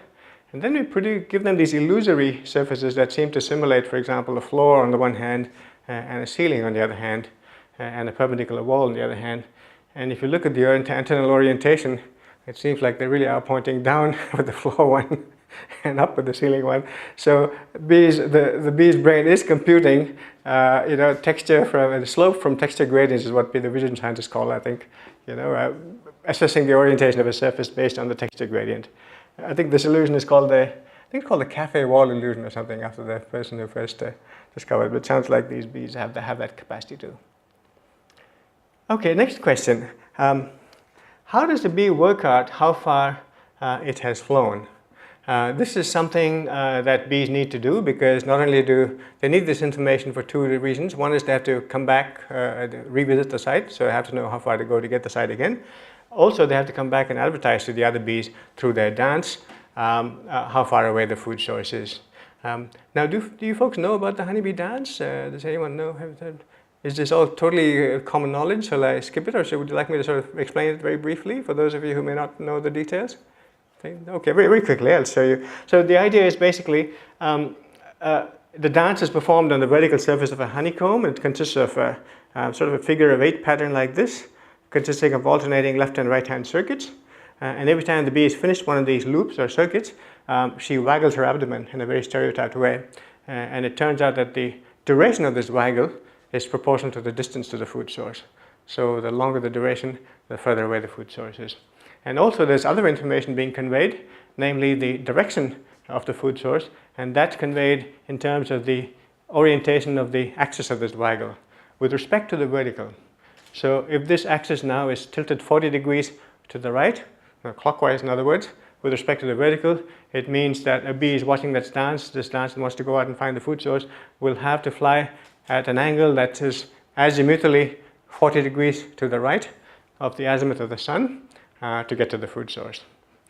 And then we give them these illusory surfaces that seem to simulate, for example, a floor on the one hand and a ceiling on the other hand, and a perpendicular wall on the other hand. And if you look at the antennal orientation, it seems like they really are pointing down with the floor one and up with the ceiling one. So the bee's brain is computing, texture from the slope from texture gradients is what the vision scientists call, I think, assessing the orientation of a surface based on the texture gradient. I think this illusion is called the cafe wall illusion or something, after the person who first discovered it. But it sounds like these bees have that capacity too. Okay, next question. How does the bee work out how far it has flown? This is something that bees need to do, because not only do they need this information for two reasons. One is they have to come back, revisit the site, so they have to know how far to go to get the site again. Also, they have to come back and advertise to the other bees through their dance how far away the food source is. Now, do you folks know about the honeybee dance? Does anyone know? Is this all totally common knowledge? Shall I skip it, or would you like me to sort of explain it very briefly for those of you who may not know the details? Okay, very, very quickly, I'll show you. So the idea is basically the dance is performed on the vertical surface of a honeycomb. It consists of sort of a figure of 8 pattern like this, consisting of alternating left and right hand circuits. And every time the bee has finished one of these loops or circuits, she waggles her abdomen in a very stereotyped way. And it turns out that the duration of this waggle is proportional to the distance to the food source. So the longer the duration, the further away the food source is. And also there's other information being conveyed, namely the direction of the food source, and that's conveyed in terms of the orientation of the axis of this waggle with respect to the vertical. So if this axis now is tilted 40 degrees to the right, clockwise in other words, with respect to the vertical, it means that a bee is watching this dance and wants to go out and find the food source, will have to fly at an angle that is azimutally 40 degrees to the right, of the azimuth of the sun to get to the food source,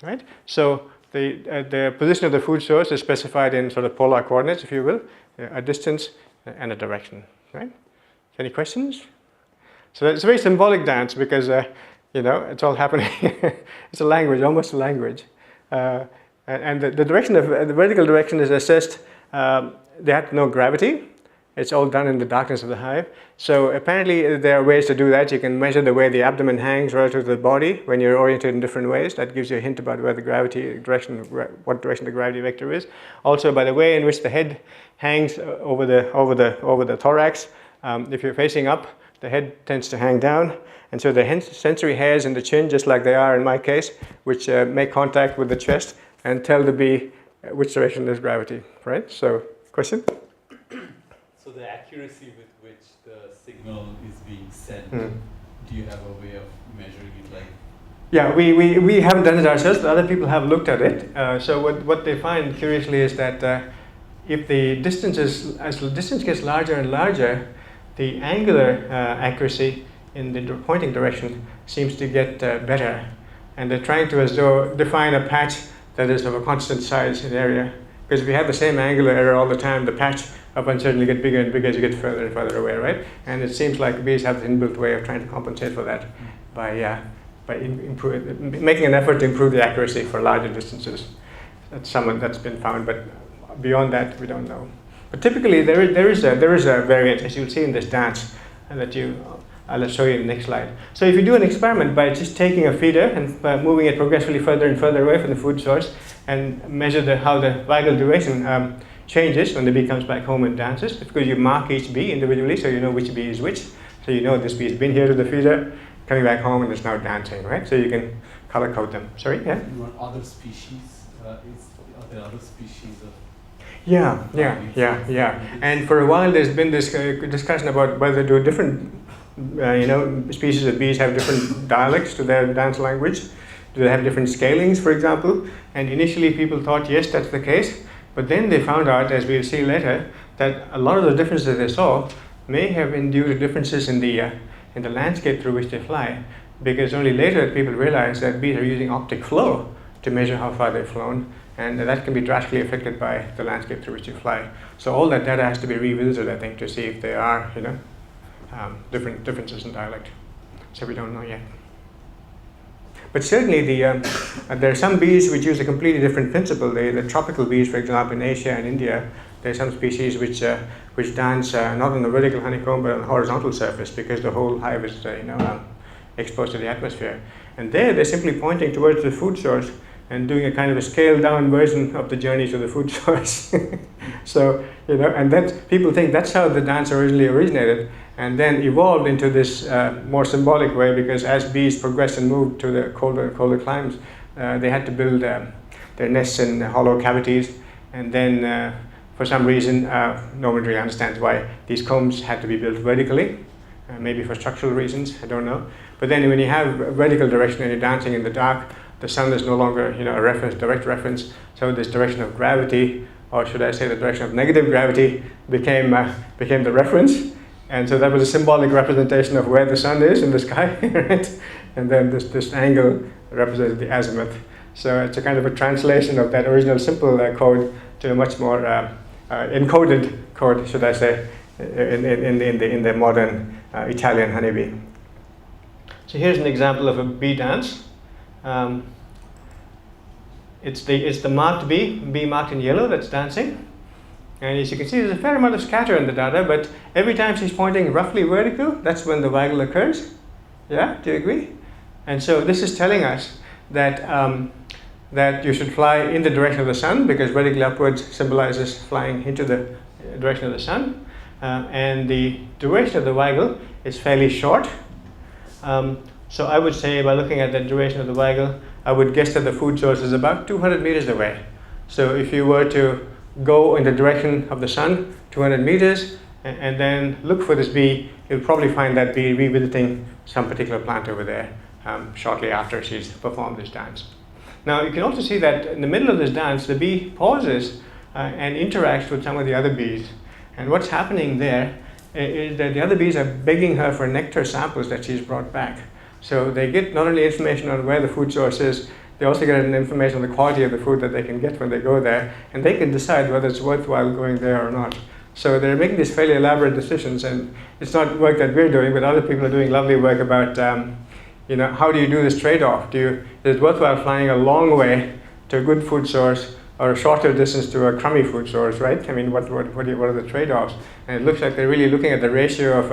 right? So the position of the food source is specified in sort of polar coordinates, if you will, a distance and a direction, right? Any questions? So it's a very symbolic dance because, it's all happening. It's a language, almost a language. And the direction of the vertical direction is assessed. They have no gravity. It's all done in the darkness of the hive. So apparently there are ways to do that. You can measure the way the abdomen hangs relative to the body when you're oriented in different ways. That gives you a hint about where the gravity direction, what direction the gravity vector is. Also, by the way in which the head hangs over the thorax. If you're facing up, the head tends to hang down, and so the sensory hairs in the chin, just like they are in my case, which make contact with the chest and tell the bee which direction there's gravity, right? So, question? So the accuracy with which the signal is being sent, do you have a way of measuring it like? Yeah, we haven't done it ourselves, but other people have looked at it. So what they find, curiously, is that if the distance as the distance gets larger and larger, the angular accuracy in the pointing direction seems to get better. And they're trying to, as though, define a patch that is of a constant size in area. Because if you have the same angular error all the time, the patch of uncertainty gets bigger and bigger as you get further and further away, right? And it seems like bees have the inbuilt way of trying to compensate for that by making an effort to improve the accuracy for larger distances. That's been found, but beyond that, we don't know. But typically, there is a variance, as you'll see in this dance, that I'll show you in the next slide. So if you do an experiment by just taking a feeder and moving it progressively further and further away from the food source, and measure how the vagal duration changes when the bee comes back home and dances, because you mark each bee individually, so you know which bee is which. So you know this bee has been here to the feeder, coming back home, and is now dancing, right? So you can color code them. Sorry, yeah? Other species, are there other species of? Yeah. And for a while, there's been this discussion about whether do different, species of bees have different dialects to their dance language. Do they have different scalings, for example? And initially, people thought yes, that's the case. But then they found out, as we'll see later, that a lot of the differences they saw may have been due to differences in the landscape through which they fly. Because only later people realized that bees are using optic flow to measure how far they've flown. And that can be drastically affected by the landscape through which you fly. So all that data has to be revisited, I think, to see if there are, different differences in dialect. So we don't know yet. But certainly, there are some bees which use a completely different principle. The tropical bees, for example, in Asia and India, there are some species which dance not on the vertical honeycomb but on the horizontal surface, because the whole hive is, exposed to the atmosphere. And they're simply pointing towards the food source and doing a kind of a scaled down version of the journey to the food source. So, and that people think that's how the dance originally originated, and then evolved into this more symbolic way, because as bees progressed and moved to the colder climes, they had to build their nests in hollow cavities, and then for some reason, no one really understands why these combs had to be built vertically, maybe for structural reasons, I don't know. But then when you have vertical direction and you're dancing in the dark, the sun is no longer, a direct reference. So this direction of gravity, or should I say the direction of negative gravity, became the reference. And so that was a symbolic representation of where the sun is in the sky, right? And then this angle represented the azimuth. So it's a kind of a translation of that original simple code to a much more encoded code, should I say, in the modern Italian honeybee. So here's an example of a bee dance. It's the marked bee marked in yellow, that's dancing. And as you can see, there's a fair amount of scatter in the data, but every time she's pointing roughly vertical, that's when the waggle occurs. Yeah, do you agree? And so this is telling us that that you should fly in the direction of the sun, because vertically upwards symbolizes flying into the direction of the sun. And the duration of the waggle is fairly short. So I would say, by looking at the duration of the waggle, I would guess that the food source is about 200 meters away. So if you were to go in the direction of the sun, 200 meters, and then look for this bee, you'll probably find that bee revisiting some particular plant over there shortly after she's performed this dance. Now you can also see that in the middle of this dance, the bee pauses and interacts with some of the other bees. And what's happening there is that the other bees are begging her for nectar samples that she's brought back. So they get not only information on where the food source is, they also get information on the quality of the food that they can get when they go there, and they can decide whether it's worthwhile going there or not. So they're making these fairly elaborate decisions, and it's not work that we're doing, but other people are doing lovely work about, how do you do this trade-off? Is it worthwhile flying a long way to a good food source, or a shorter distance to a crummy food source, right? I mean, what are the trade-offs? And it looks like they're really looking at the ratio of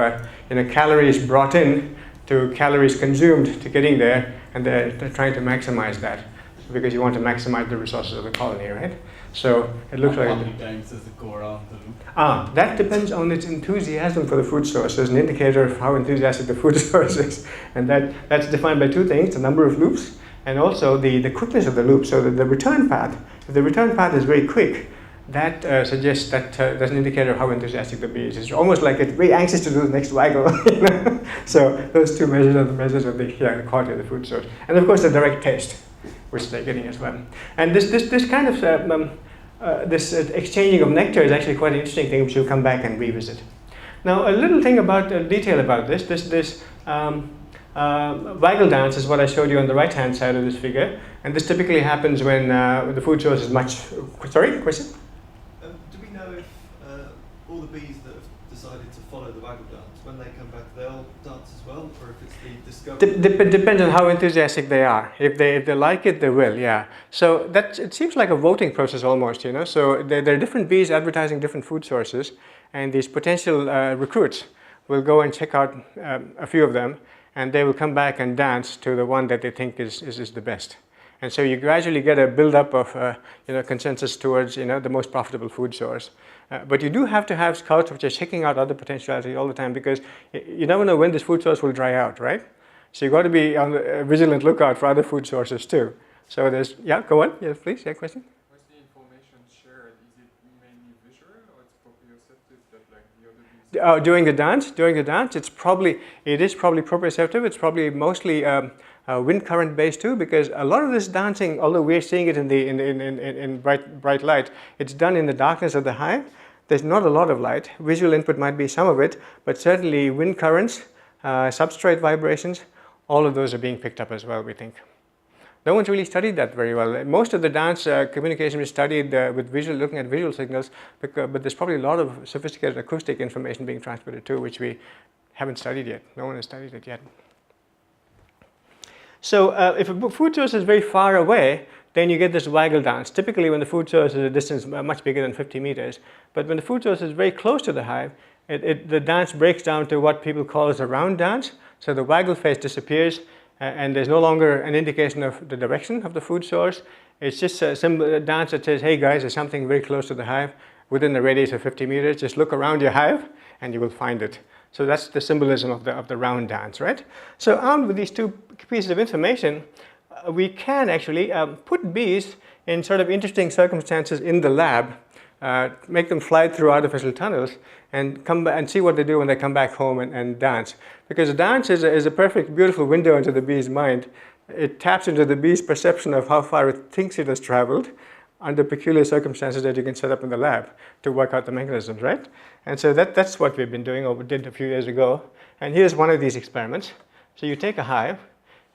calories brought in to calories consumed to getting there, and they're trying to maximize that, because you want to maximize the resources of the colony, right? So it looks like... How many times does it go around the loop? That depends on its enthusiasm for the food source. There's an indicator of how enthusiastic the food source is, and that's defined by two things: the number of loops, and also the quickness of the loop. So the return path, if the return path is very quick, that suggests that there's an indicator of how enthusiastic the bee is. It's almost like it's very anxious to do the next waggle. So those two measures are the measures of the quality of the food source, and of course the direct taste, which they're getting as well. And this kind of this exchanging of nectar is actually quite an interesting thing, which we'll come back and revisit. Now, a little thing about detail about this waggle dance is what I showed you on the right-hand side of this figure, and this typically happens when the food source is much. Sorry, question? Do we know if all the bees that have decided to follow the waggle dance, when they come back, they'll dance as well, or if it's the discovery? Depends on how enthusiastic they are. If they like it, they will. Yeah. So it seems like a voting process almost. So there are different bees advertising different food sources, and these potential recruits will go and check out a few of them, and they will come back and dance to the one that they think is the best. And so you gradually get a build-up of consensus towards the most profitable food source. But you do have to have scouts which are checking out other potentiality all the time, because you never know when this food source will dry out, right? So you've got to be on the vigilant lookout for other food sources too. So there's, go on, yes, please, question? What's the information shared? Is it mainly visual, or it's proprioceptive that like the other bees? During the dance, it is probably proprioceptive. It's probably mostly wind current based too, because a lot of this dancing, although we're seeing it in bright light, it's done in the darkness of the hive. There's not a lot of light. Visual input might be some of it, but certainly wind currents, substrate vibrations, all of those are being picked up as well, we think. No one's really studied that very well. Most of the dance communication is studied with looking at visual signals, but there's probably a lot of sophisticated acoustic information being transmitted too, which we haven't studied yet. No one has studied it yet. So if a food source is very far away, then you get this waggle dance. Typically when the food source is a distance much bigger than 50 meters. But when the food source is very close to the hive, the dance breaks down to what people call as a round dance. So the waggle phase disappears, and there's no longer an indication of the direction of the food source. It's just a dance that says, hey guys, there's something very close to the hive within the radius of 50 meters. Just look around your hive and you will find it. So that's the symbolism of the round dance, right? So armed with these two pieces of information, we can actually put bees in sort of interesting circumstances in the lab, make them fly through artificial tunnels, and come back and see what they do when they come back home and dance. Because dance is a perfect, beautiful window into the bee's mind. It taps into the bee's perception of how far it thinks it has traveled under peculiar circumstances that you can set up in the lab to work out the mechanisms, right? And so that's what we've been doing, or we did a few years ago. And here's one of these experiments. So you take a hive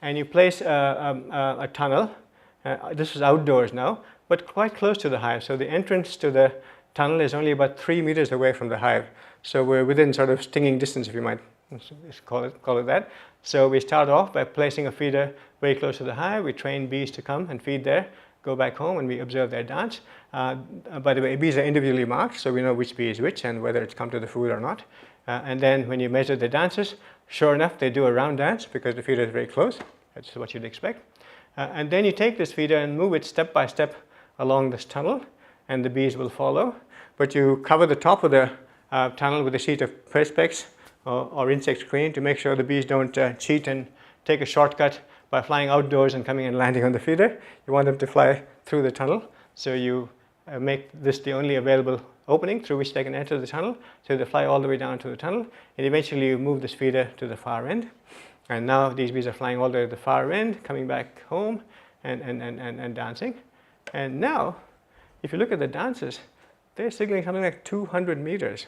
and you place a tunnel. This is outdoors now, but quite close to the hive. So the entrance to the tunnel is only about 3 meters away from the hive. So we're within sort of stinging distance, if you might call it that. So we start off by placing a feeder very close to the hive. We train bees to come and feed there, go back home, and we observe their dance. By the way, bees are individually marked, so we know which bee is which and whether it's come to the food or not. And then when you measure the dances, sure enough, they do a round dance because the feeder is very close. That's what you'd expect. And then you take this feeder and move it step by step along this tunnel, and the bees will follow. But you cover the top of the tunnel with a sheet of perspex or insect screen to make sure the bees don't cheat and take a shortcut by flying outdoors and coming and landing on the feeder. You want them to fly through the tunnel, so you make this the only available opening through which they can enter the tunnel. So they fly all the way down to the tunnel, and eventually you move this feeder to the far end. And now these bees are flying all the way to the far end, coming back home and dancing. And now, if you look at the dances, they're signaling something like 200 meters.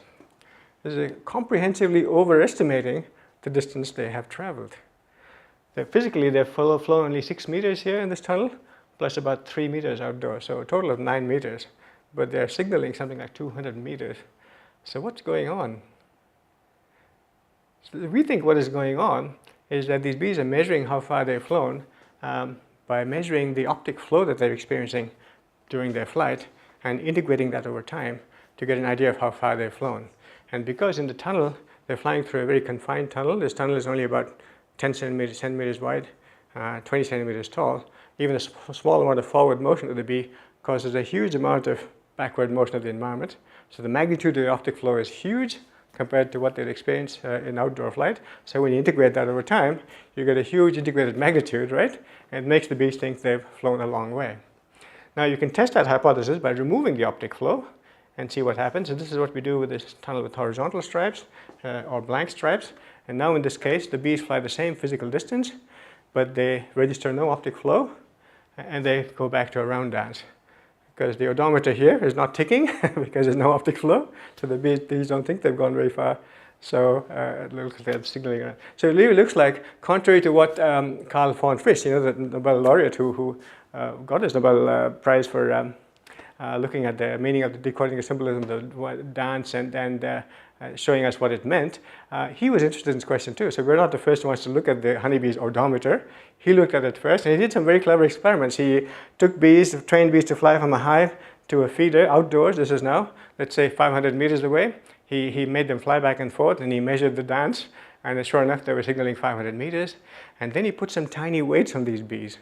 This is comprehensively overestimating the distance they have traveled. Physically, they've flown only 6 meters here in this tunnel, plus about 3 meters outdoors, so a total of 9 meters. But they're signaling something like 200 meters. So what's going on? So we think what is going on is that these bees are measuring how far they've flown by measuring the optic flow that they're experiencing during their flight and integrating that over time to get an idea of how far they've flown. And because in the tunnel, they're flying through a very confined tunnel. This tunnel is only about 10 centimeters wide, 20 centimeters tall. Even a small amount of forward motion of the bee causes a huge amount of backward motion of the environment. So the magnitude of the optic flow is huge compared to what they'd experience in outdoor flight. So when you integrate that over time, you get a huge integrated magnitude, right? And it makes the bees think they've flown a long way. Now you can test that hypothesis by removing the optic flow and see what happens. And this is what we do with this tunnel with horizontal stripes or blank stripes. And now in this case, the bees fly the same physical distance, but they register no optic flow, and they go back to a round dance. Because the odometer here is not ticking because there's no optic flow, so the bees don't think they've gone very far. So it looks like they're signaling around. So it really looks like, contrary to what Carl von Frisch, the Nobel laureate who got his Nobel Prize for looking at the meaning of the decoding the symbolism of the dance and showing us what it meant, he was interested in this question too. So we're not the first ones to look at the honeybee's odometer. He looked at it first, and he did some very clever experiments. He took bees, trained bees to fly from a hive to a feeder outdoors. This is now, let's say, 500 meters away. He made them fly back and forth, and he measured the dance, and sure enough, they were signaling 500 meters. And then he put some tiny weights on these bees.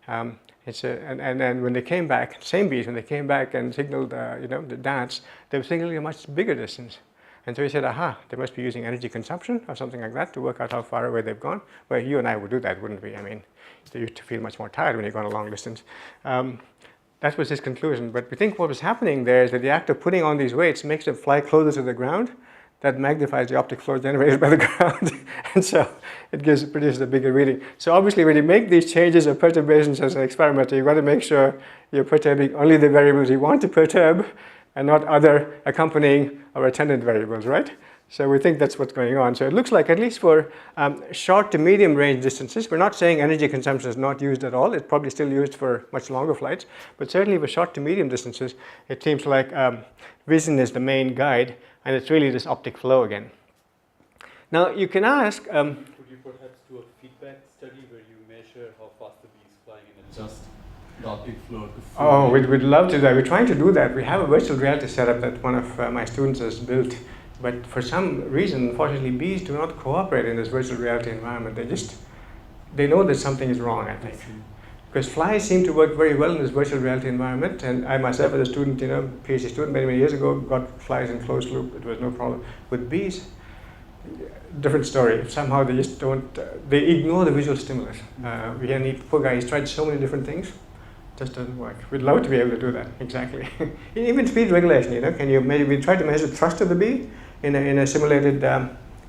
And when they came back, same bees, when they came back and signaled the dance, they were signaling a much bigger distance. And so he said, aha, they must be using energy consumption or something like that to work out how far away they've gone. Well, you and I would do that, wouldn't we? I mean, you used to feel much more tired when you've gone a long distance. That was his conclusion. But we think what was happening there is that the act of putting on these weights makes them fly closer to the ground. That magnifies the optic flow generated by the ground. And so it produces a bigger reading. So obviously when you make these changes or perturbations as an experimenter, you've got to make sure you're perturbing only the variables you want to perturb and not other accompanying or attendant variables, right? So we think that's what's going on. So it looks like, at least for short to medium range distances, we're not saying energy consumption is not used at all. It's probably still used for much longer flights. But certainly for short to medium distances, it seems like vision is the main guide, and it's really this optic flow again. Now you can ask... Could you perhaps do a feedback study where you measure how fast the bee is flying and adjust the optic flow to flow? Oh, we'd love to do that. We're trying to do that. We have a virtual reality setup that one of my students has built. But for some reason, unfortunately, bees do not cooperate in this virtual reality environment. They know that something is wrong, I think. Because flies seem to work very well in this virtual reality environment. And I myself, as a student, PhD student, many years ago, got flies in closed loop. It was no problem. With bees, different story. Somehow they just don't, they ignore the visual stimulus. Poor guy, he's tried so many different things. Just doesn't work. We'd love to be able to do that, exactly. Even speed regulation, can you we try to measure thrust of the bee in a simulated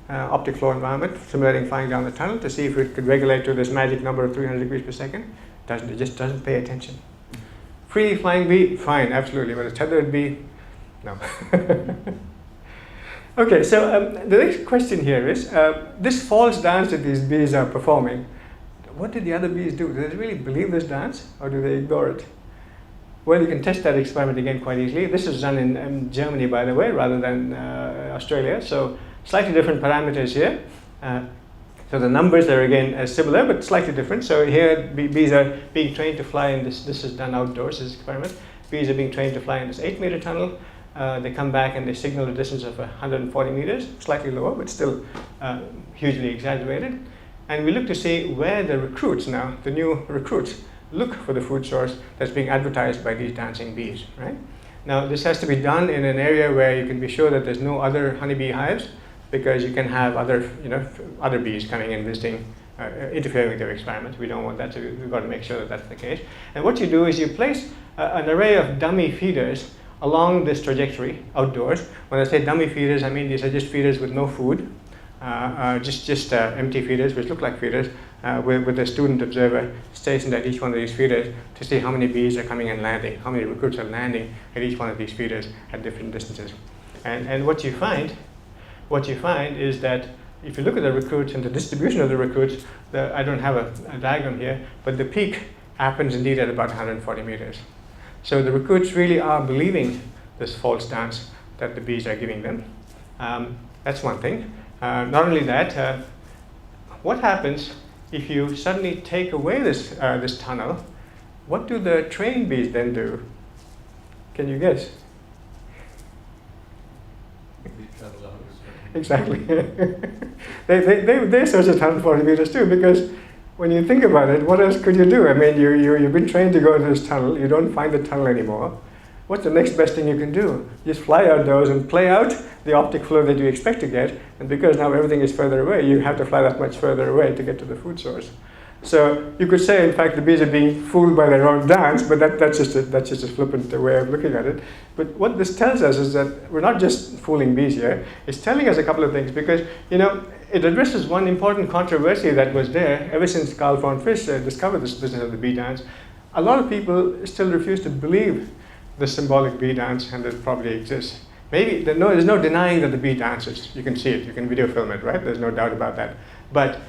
optic flow environment, simulating flying down the tunnel to see if it could regulate to this magic number of 300 degrees per second. It just doesn't pay attention. Freely flying bee, fine, absolutely, but a tethered bee, no. Okay, so the next question here is, this false dance that these bees are performing, what did the other bees do? Do they really believe this dance, or do they ignore it? Well, you can test that experiment again quite easily. This is done in Germany, by the way, rather than Australia. So slightly different parameters here. So the numbers are again similar, but slightly different. So here bees are being trained to fly in this. This is done outdoors, this experiment. Bees are being trained to fly in this 8-meter tunnel. They come back and they signal a distance of 140 meters, slightly lower, but still hugely exaggerated. And we look to see where the recruits now, the new recruits, look for the food source that's being advertised by these dancing bees, right? Now, this has to be done in an area where you can be sure that there's no other honeybee hives, because you can have other bees coming in, visiting, interfering with your experiments. We don't want that, so we've got to make sure that that's the case. And what you do is you place an array of dummy feeders along this trajectory outdoors. When I say dummy feeders, I mean these are just feeders with no food, just empty feeders, which look like feeders, with a student observer stationed at each one of these feeders to see how many bees are coming and landing, how many recruits are landing at each one of these feeders at different distances. And what you find is that if you look at the recruits and the distribution of the recruits, I don't have a diagram here, but the peak happens indeed at about 140 meters. So the recruits really are believing this false dance that the bees are giving them. That's one thing. Not only that, what happens if you suddenly take away this tunnel? What do the trained bees then do? Can you guess? Exactly. they search at 140 meters too, because when you think about it, what else could you do? I mean, you've been trained to go into this tunnel, you don't find the tunnel anymore. What's the next best thing you can do? Just fly outdoors and play out the optic flow that you expect to get, and because now everything is further away, you have to fly that much further away to get to the food source. So you could say, in fact, the bees are being fooled by their own dance, but that's just a flippant way of looking at it. But what this tells us is that we're not just fooling bees here. It's telling us a couple of things, because it addresses one important controversy that was there ever since Carl von Frisch discovered this business of the bee dance. A lot of people still refuse to believe the symbolic bee dance, and it probably exists. Maybe there's no denying that the bee dances. You can see it, you can video film it, right? There's no doubt about that. But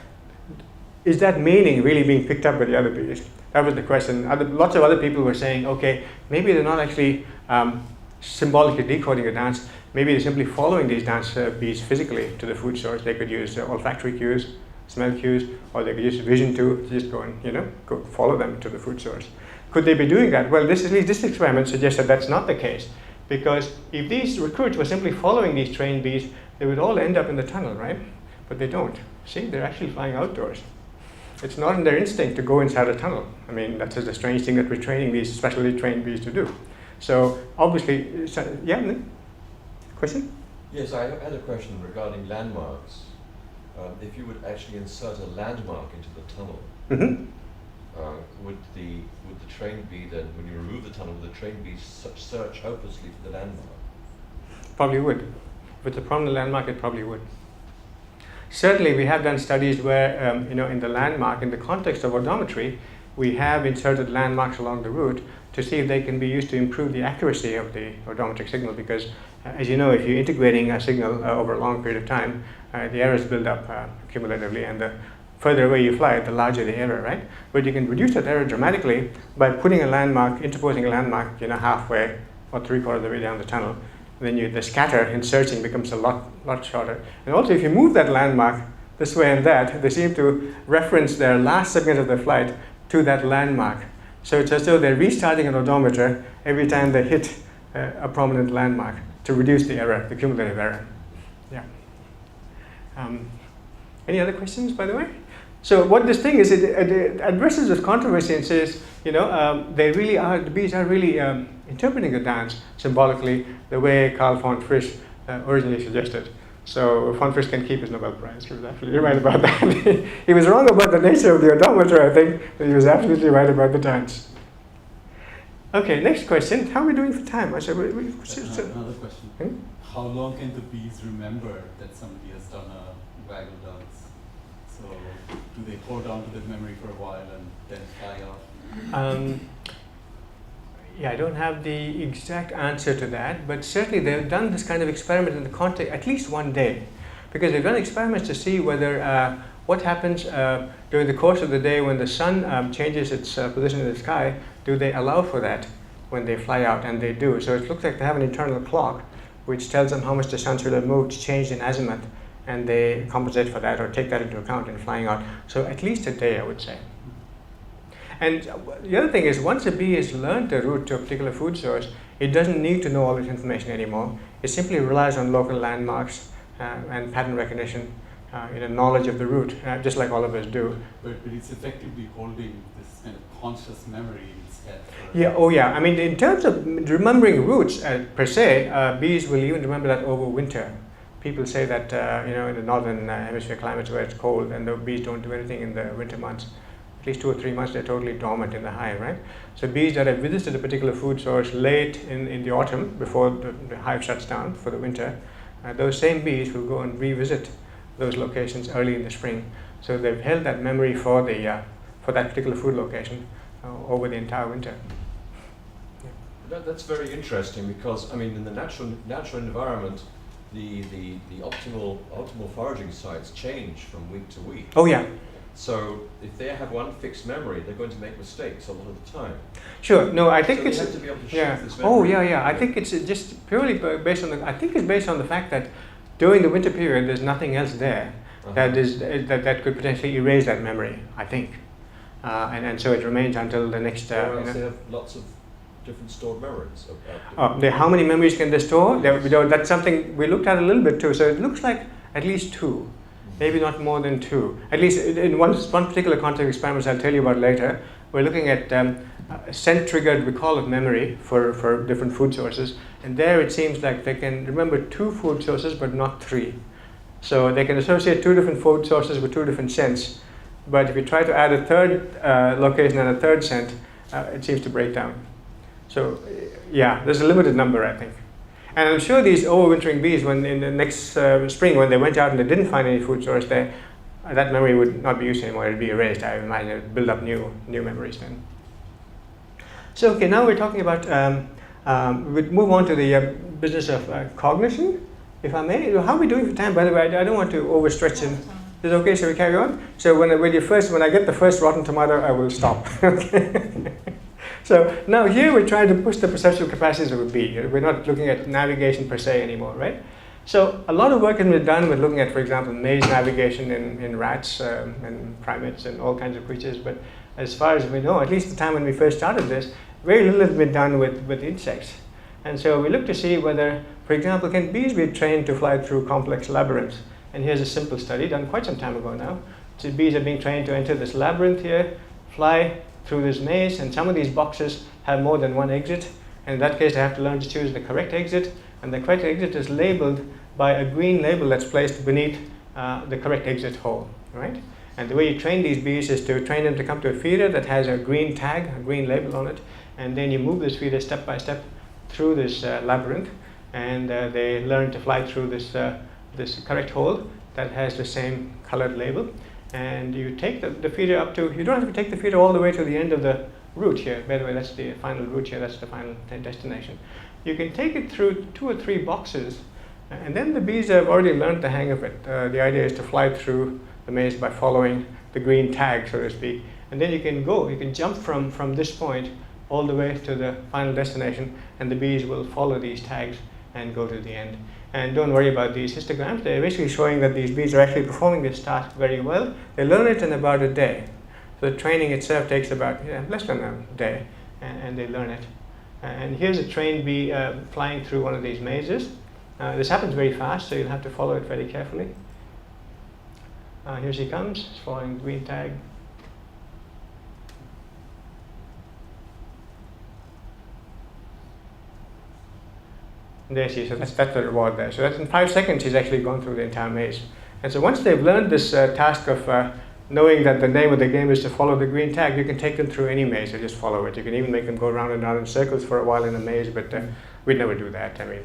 is that meaning really being picked up by the other bees? That was the question. Lots of other people were saying, okay, maybe they're not actually symbolically decoding a dance. Maybe they're simply following these dance bees physically to the food source. They could use olfactory cues, smell cues, or they could use vision to just go and go follow them to the food source. Could they be doing that? Well, at least this experiment suggests that that's not the case, because if these recruits were simply following these trained bees, they would all end up in the tunnel, right? But they don't. See, they're actually flying outdoors. It's not in their instinct to go inside a tunnel. I mean, that's just a strange thing that we're training these specially trained bees to do. So obviously, yeah, question? Yes, I had a question regarding landmarks. If you would actually insert a landmark into the tunnel, would the trained bee then, when you remove the tunnel, would the trained bee search hopelessly for the landmark? Probably would. If it's a prominent landmark, it probably would. Certainly, we have done studies where, in the landmark, in the context of odometry, we have inserted landmarks along the route to see if they can be used to improve the accuracy of the odometric signal, because, as you know, if you're integrating a signal over a long period of time, the errors build up cumulatively, and the further away you fly, the larger the error, right? But you can reduce that error dramatically by putting a landmark, interposing a landmark, halfway or 3/4 of the way down the tunnel. Then the scatter in searching becomes a lot shorter. And also, if you move that landmark this way and that, they seem to reference their last segment of their flight to that landmark. So it's as though they're restarting an odometer every time they hit a prominent landmark to reduce the error, the cumulative error. Yeah. Any other questions, by the way? So what this thing is, it addresses this controversy and says, the bees are really interpreting the dance symbolically the way Carl von Frisch originally suggested. So von Frisch can keep his Nobel Prize. He was absolutely right about that. He was wrong about the nature of the odometer, I think, but he was absolutely right about the dance. Okay, next question. How are we doing for time? Another question. How long can the bees remember that somebody has done a waggle dance? So do they hold on to that memory for a while and then fly off? Yeah, I don't have the exact answer to that, but certainly they've done this kind of experiment in the context at least one day, because they've done experiments to see whether what happens during the course of the day when the sun changes its position in the sky. Do they allow for that when they fly out? And they do. So it looks like they have an internal clock which tells them how much the sun should have moved, changed in azimuth, and they compensate for that or take that into account in flying out. So at least a day, I would say. And the other thing is, once a bee has learned the route to a particular food source, it doesn't need to know all this information anymore. It simply relies on local landmarks and pattern recognition, knowledge of the route, just like all of us do. But it's effectively holding this kind of conscious memory in its head. Yeah, oh yeah. I mean, in terms of remembering routes per se, bees will even remember that over winter. People say that, in the northern hemisphere climates where it's cold and the bees don't do anything in the winter months. At least 2 or 3 months, they're totally dormant in the hive, right? So bees that have visited a particular food source late in the autumn, before the hive shuts down for the winter, those same bees will go and revisit those locations early in the spring. So they've held that memory for that particular food location over the entire winter. That's very interesting, because I mean, in the natural environment, the optimal foraging sites change from week to week. Oh yeah. So if they have one fixed memory, they're going to make mistakes a lot of the time. Sure. No, I think so it's they have to be able to yeah. shift this memory. Oh yeah. I think it's just purely based on I think it's based on the fact that during the winter period there's nothing else there that could potentially erase that memory. I think, and so it remains until the next. Or else they have lots of different stored memories. How many memories can they store? That's something we looked at a little bit too. So it looks like at least 2. Maybe not more than 2. At least in one particular context experiments I'll tell you about later, we're looking at scent-triggered recall of memory for different food sources. And there it seems like they can remember 2 food sources but not 3. So they can associate 2 different food sources with 2 different scents. But if you try to add a third location and a third scent, it seems to break down. So yeah, there's a limited number, I think. And I'm sure these overwintering bees, when in the next spring, when they went out and they didn't find any food source there, that memory would not be used anymore. It would be erased. I imagine it would build up new memories then. So okay, now we're talking about, we'll move on to the business of cognition, if I may. How are we doing for time, by the way? I don't want to overstretch it. Is it okay? Shall we carry on? So when I get the first rotten tomato, I will stop. Okay. So now here we're trying to push the perceptual capacities of a bee. We're not looking at navigation per se anymore, right? So a lot of work has been done with looking at, for example, maze navigation in rats and primates and all kinds of creatures. But as far as we know, at least the time when we first started this, very little has been done with insects. And so we look to see whether, for example, can bees be trained to fly through complex labyrinths? And here's a simple study done quite some time ago now. So bees are being trained to enter this labyrinth here, fly through this maze, and some of these boxes have more than one exit. And in that case, they have to learn to choose the correct exit. And the correct exit is labeled by a green label that's placed beneath the correct exit hole, right? And the way you train these bees is to train them to come to a feeder that has a green tag, a green label on it. And then you move this feeder step by step through this labyrinth. And they learn to fly through this correct hole that has the same colored label. And you take the feeder up to, you don't have to take the feeder all the way to the end of the route here. By the way, that's the final route here, that's the final destination. You can take it through 2 or 3 boxes, and then the bees have already learned the hang of it. The idea is to fly through the maze by following the green tag, so to speak. And then you can jump from this point all the way to the final destination, and the bees will follow these tags and go to the end. And don't worry about these histograms. They're basically showing that these bees are actually performing this task very well. They learn it in about a day. So the training itself takes about less than a day, and they learn it. And here's a trained bee flying through one of these mazes. This happens very fast, so you'll have to follow it very carefully. Here she comes, she's following the green tag. And there she is. So that's the reward there. So that's in 5 seconds she's actually gone through the entire maze. And so once they've learned this task of knowing that the name of the game is to follow the green tag, you can take them through any maze or just follow it. You can even make them go round and round in circles for a while in a maze, but we'd never do that. I mean,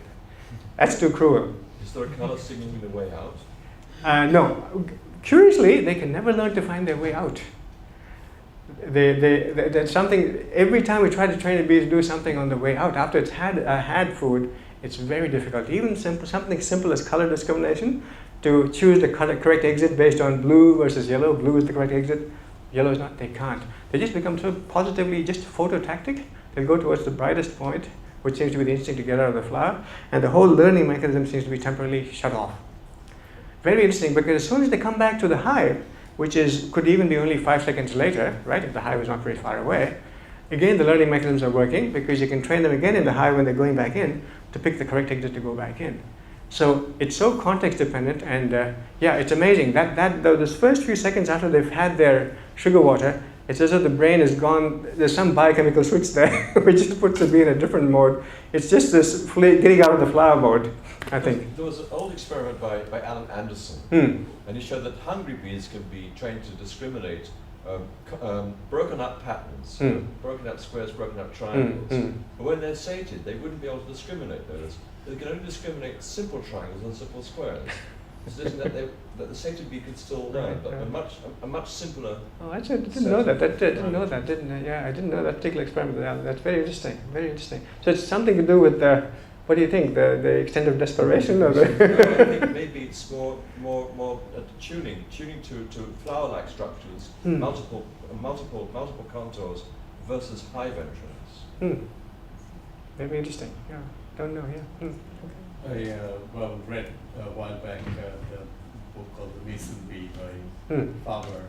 that's too cruel. Is there a color signaling the way out? No. Curiously, they can never learn to find their way out. That's something, every time we try to train a bee to do something on the way out, after it's had food, it's very difficult. Even something simple as color discrimination, to choose the correct exit based on blue versus yellow. Blue is the correct exit, yellow is not. They can't. They just become so positively just phototactic. They'll go towards the brightest point, which seems to be the instinct to get out of the flower, and the whole learning mechanism seems to be temporarily shut off. Very interesting, because as soon as they come back to the hive, which could even be only 5 seconds later, right, if the hive is not very far away, again the learning mechanisms are working, because you can train them again in the hive when they're going back in to pick the correct exit to go back in. So it's so context dependent, and yeah, it's amazing that those first few seconds after they've had their sugar water, it's as though the brain is gone. There's some biochemical switch there which just puts the bee in a different mode. It's just this getting out of the flower mode, I think. There was an old experiment by Alan Anderson, and he showed that hungry bees can be trained to discriminate broken up patterns, broken up squares, broken up triangles. But when they're sated, they wouldn't be able to discriminate those. They can only discriminate simple triangles and simple squares. So that the sated bee could still learn, but a much simpler. Oh, actually, I didn't know that. Didn't know that. Yeah, I didn't know that particular experiment with Alan. That's very interesting. Very interesting. So it's something to do with What do you think? The extent of desperation, or the No, I think maybe it's more tuning to flower-like structures, multiple contours versus hive entrance. Maybe interesting. Yeah, don't know. Yeah. I read a while back the book called The Mason Bee by Faber.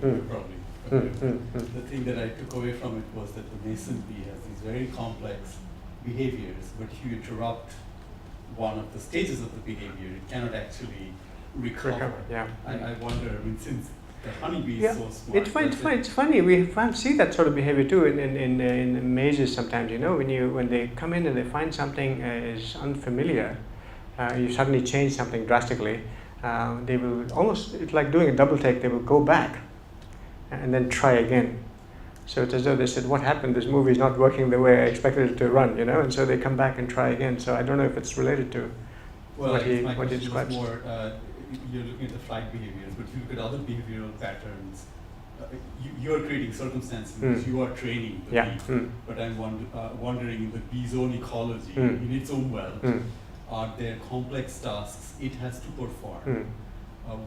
You're probably familiar. The thing that I took away from it was that the Mason bee has these very complex behaviors, but if you interrupt one of the stages of the behavior, it cannot actually recover. Yeah. I wonder, I mean, since the honeybee is so smart. It's funny. We see that sort of behavior too in mazes sometimes. You know, when they come in and they find something is unfamiliar, you suddenly change something drastically. They will almost, it's like doing a double take. They will go back and then try again. So it's as though they said, "What happened? This movie is not working the way I expected it to run." You know, and so they come back and try again. So I don't know if it's related to what he describes. More, you're looking at the flight behaviors, but if you look at other behavioral patterns, you're creating circumstances in which you are training the bee. But I'm wondering, in the bee's own ecology, in its own world, are there complex tasks it has to perform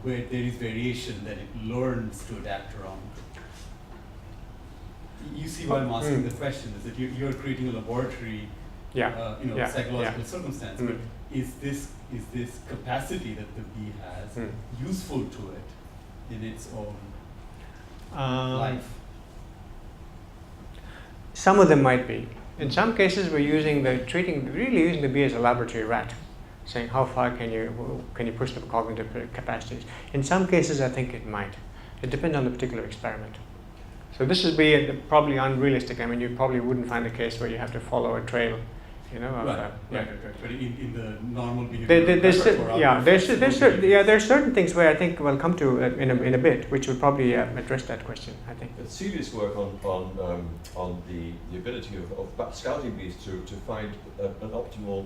where there is variation that it learns to adapt around? You see why I'm asking the question, is that you're creating a laboratory psychological circumstance, but is this capacity that the bee has useful to it in its own life? Some of them might be. In some cases, we're really using the bee as a laboratory rat, saying how far can you push the cognitive capacities. In some cases, I think it might. It depends on the particular experiment. So this would be probably unrealistic. I mean, you probably wouldn't find a case where you have to follow a trail, you know. Right. But in the normal behavior, there's certain things where I think we'll come to in a bit, which will probably address that question. I think. But serious work on the ability of scouting bees to find an optimal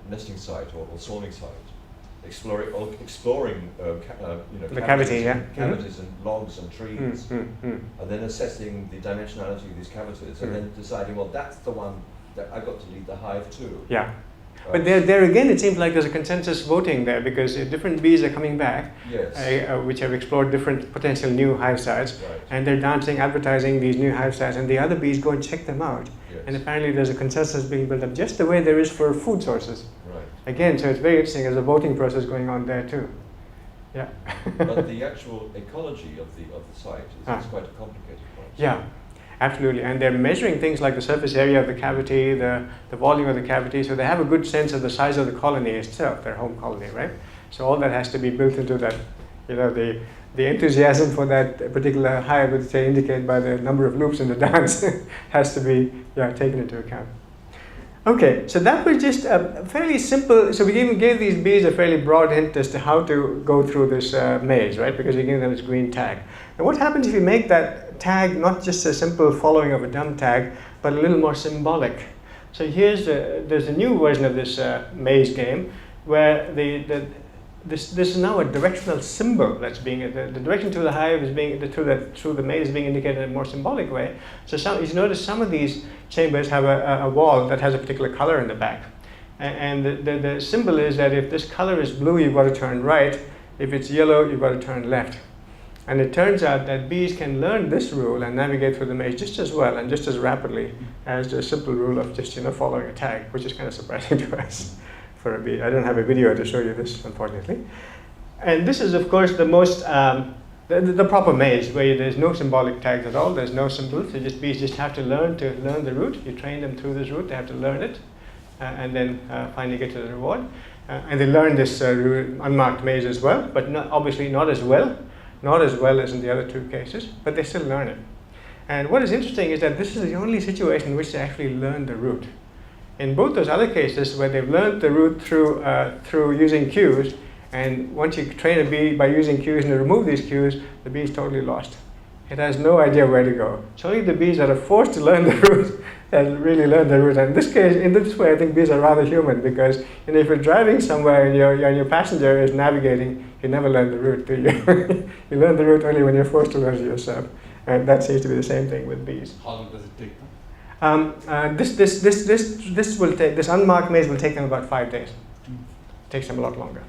nesting site or spawning site. Exploring the cavity, cavities and logs and trees, and then assessing the dimensionality of these cavities, and then deciding, well, that's the one that I've got to lead the hive to. Yeah. But there again, it seems like there's a consensus voting there, because different bees are coming back, which have explored different potential new hive sites, and they're dancing, advertising these new hive sites, and the other bees go and check them out. Yes. And apparently there's a consensus being built up, just the way there is for food sources. Right. Again, so it's very interesting. There's a voting process going on there too. Yeah. But the actual ecology of the site is quite a complicated one. Yeah. Absolutely, and they're measuring things like the surface area of the cavity, the volume of the cavity, so they have a good sense of the size of the colony itself, their home colony, right? So all that has to be built into that, you know, the enthusiasm for that particular hive, which they indicate by the number of loops in the dance, has to be taken into account. Okay, so that was just a fairly simple, so we even gave these bees a fairly broad hint as to how to go through this maze, right? Because we gave them this green tag. And what happens if you make that tag not just a simple following of a dumb tag, but a little more symbolic? So there's a new version of this maze game where this is now a directional symbol that's being, the direction to the hive is being, through the maze is being indicated in a more symbolic way. So you notice some of these chambers have a wall that has a particular color in the back. And the symbol is that if this color is blue, you've got to turn right. If it's yellow, you've got to turn left. And it turns out that bees can learn this rule and navigate through the maze just as well and just as rapidly as the simple rule of just following a tag, which is kind of surprising to us for a bee. I don't have a video to show you this, unfortunately. And this is, of course, the most the proper maze where there's no symbolic tags at all. There's no symbols. Bees just have to learn the route. You train them through this route. They have to learn it, and then finally get to the reward. And they learn this unmarked maze as well, but obviously not as well. Not as well as in the other two cases, but they still learn it. And what is interesting is that this is the only situation in which they actually learn the route. In both those other cases where they've learned the route through using cues, and once you train a bee by using cues and you remove these cues, the bee is totally lost. It has no idea where to go. It's only the bees that are forced to learn the route that really learn the route. And in this case, in this way, I think bees are rather human, because if you're driving somewhere and your passenger is navigating, you never learn the route, do you? You learn the route only when you're forced to learn it yourself. And that seems to be the same thing with bees. How long does it take? This unmarked maze will take them about 5 days. Takes them a lot longer.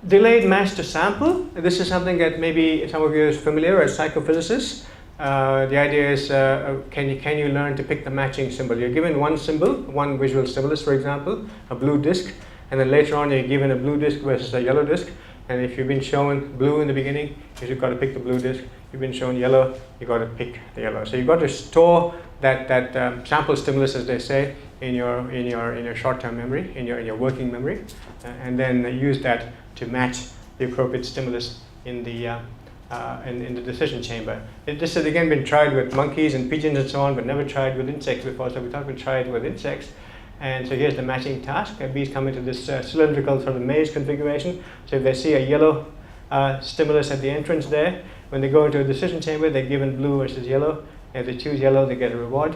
Delayed match to sample. This is something that maybe some of you are familiar as psychophysicists. The idea is, can you learn to pick the matching symbol? You're given one symbol, one visual stimulus, for example, a blue disc, and then later on you're given a blue disc versus a yellow disc. And if you've been shown blue in the beginning, you've got to pick the blue disc. You've been shown yellow, you've got to pick the yellow. So you've got to store that sample stimulus, as they say, in your short-term memory, in your working memory, and then use that to match the appropriate stimulus in the decision chamber. This has again been tried with monkeys and pigeons and so on, but never tried with insects before. So we thought we'd try it with insects. And so here's the matching task. Bees come into this cylindrical sort of maze configuration. So if they see a yellow stimulus at the entrance there, when they go into a decision chamber, they're given blue versus yellow. If they choose yellow, they get a reward.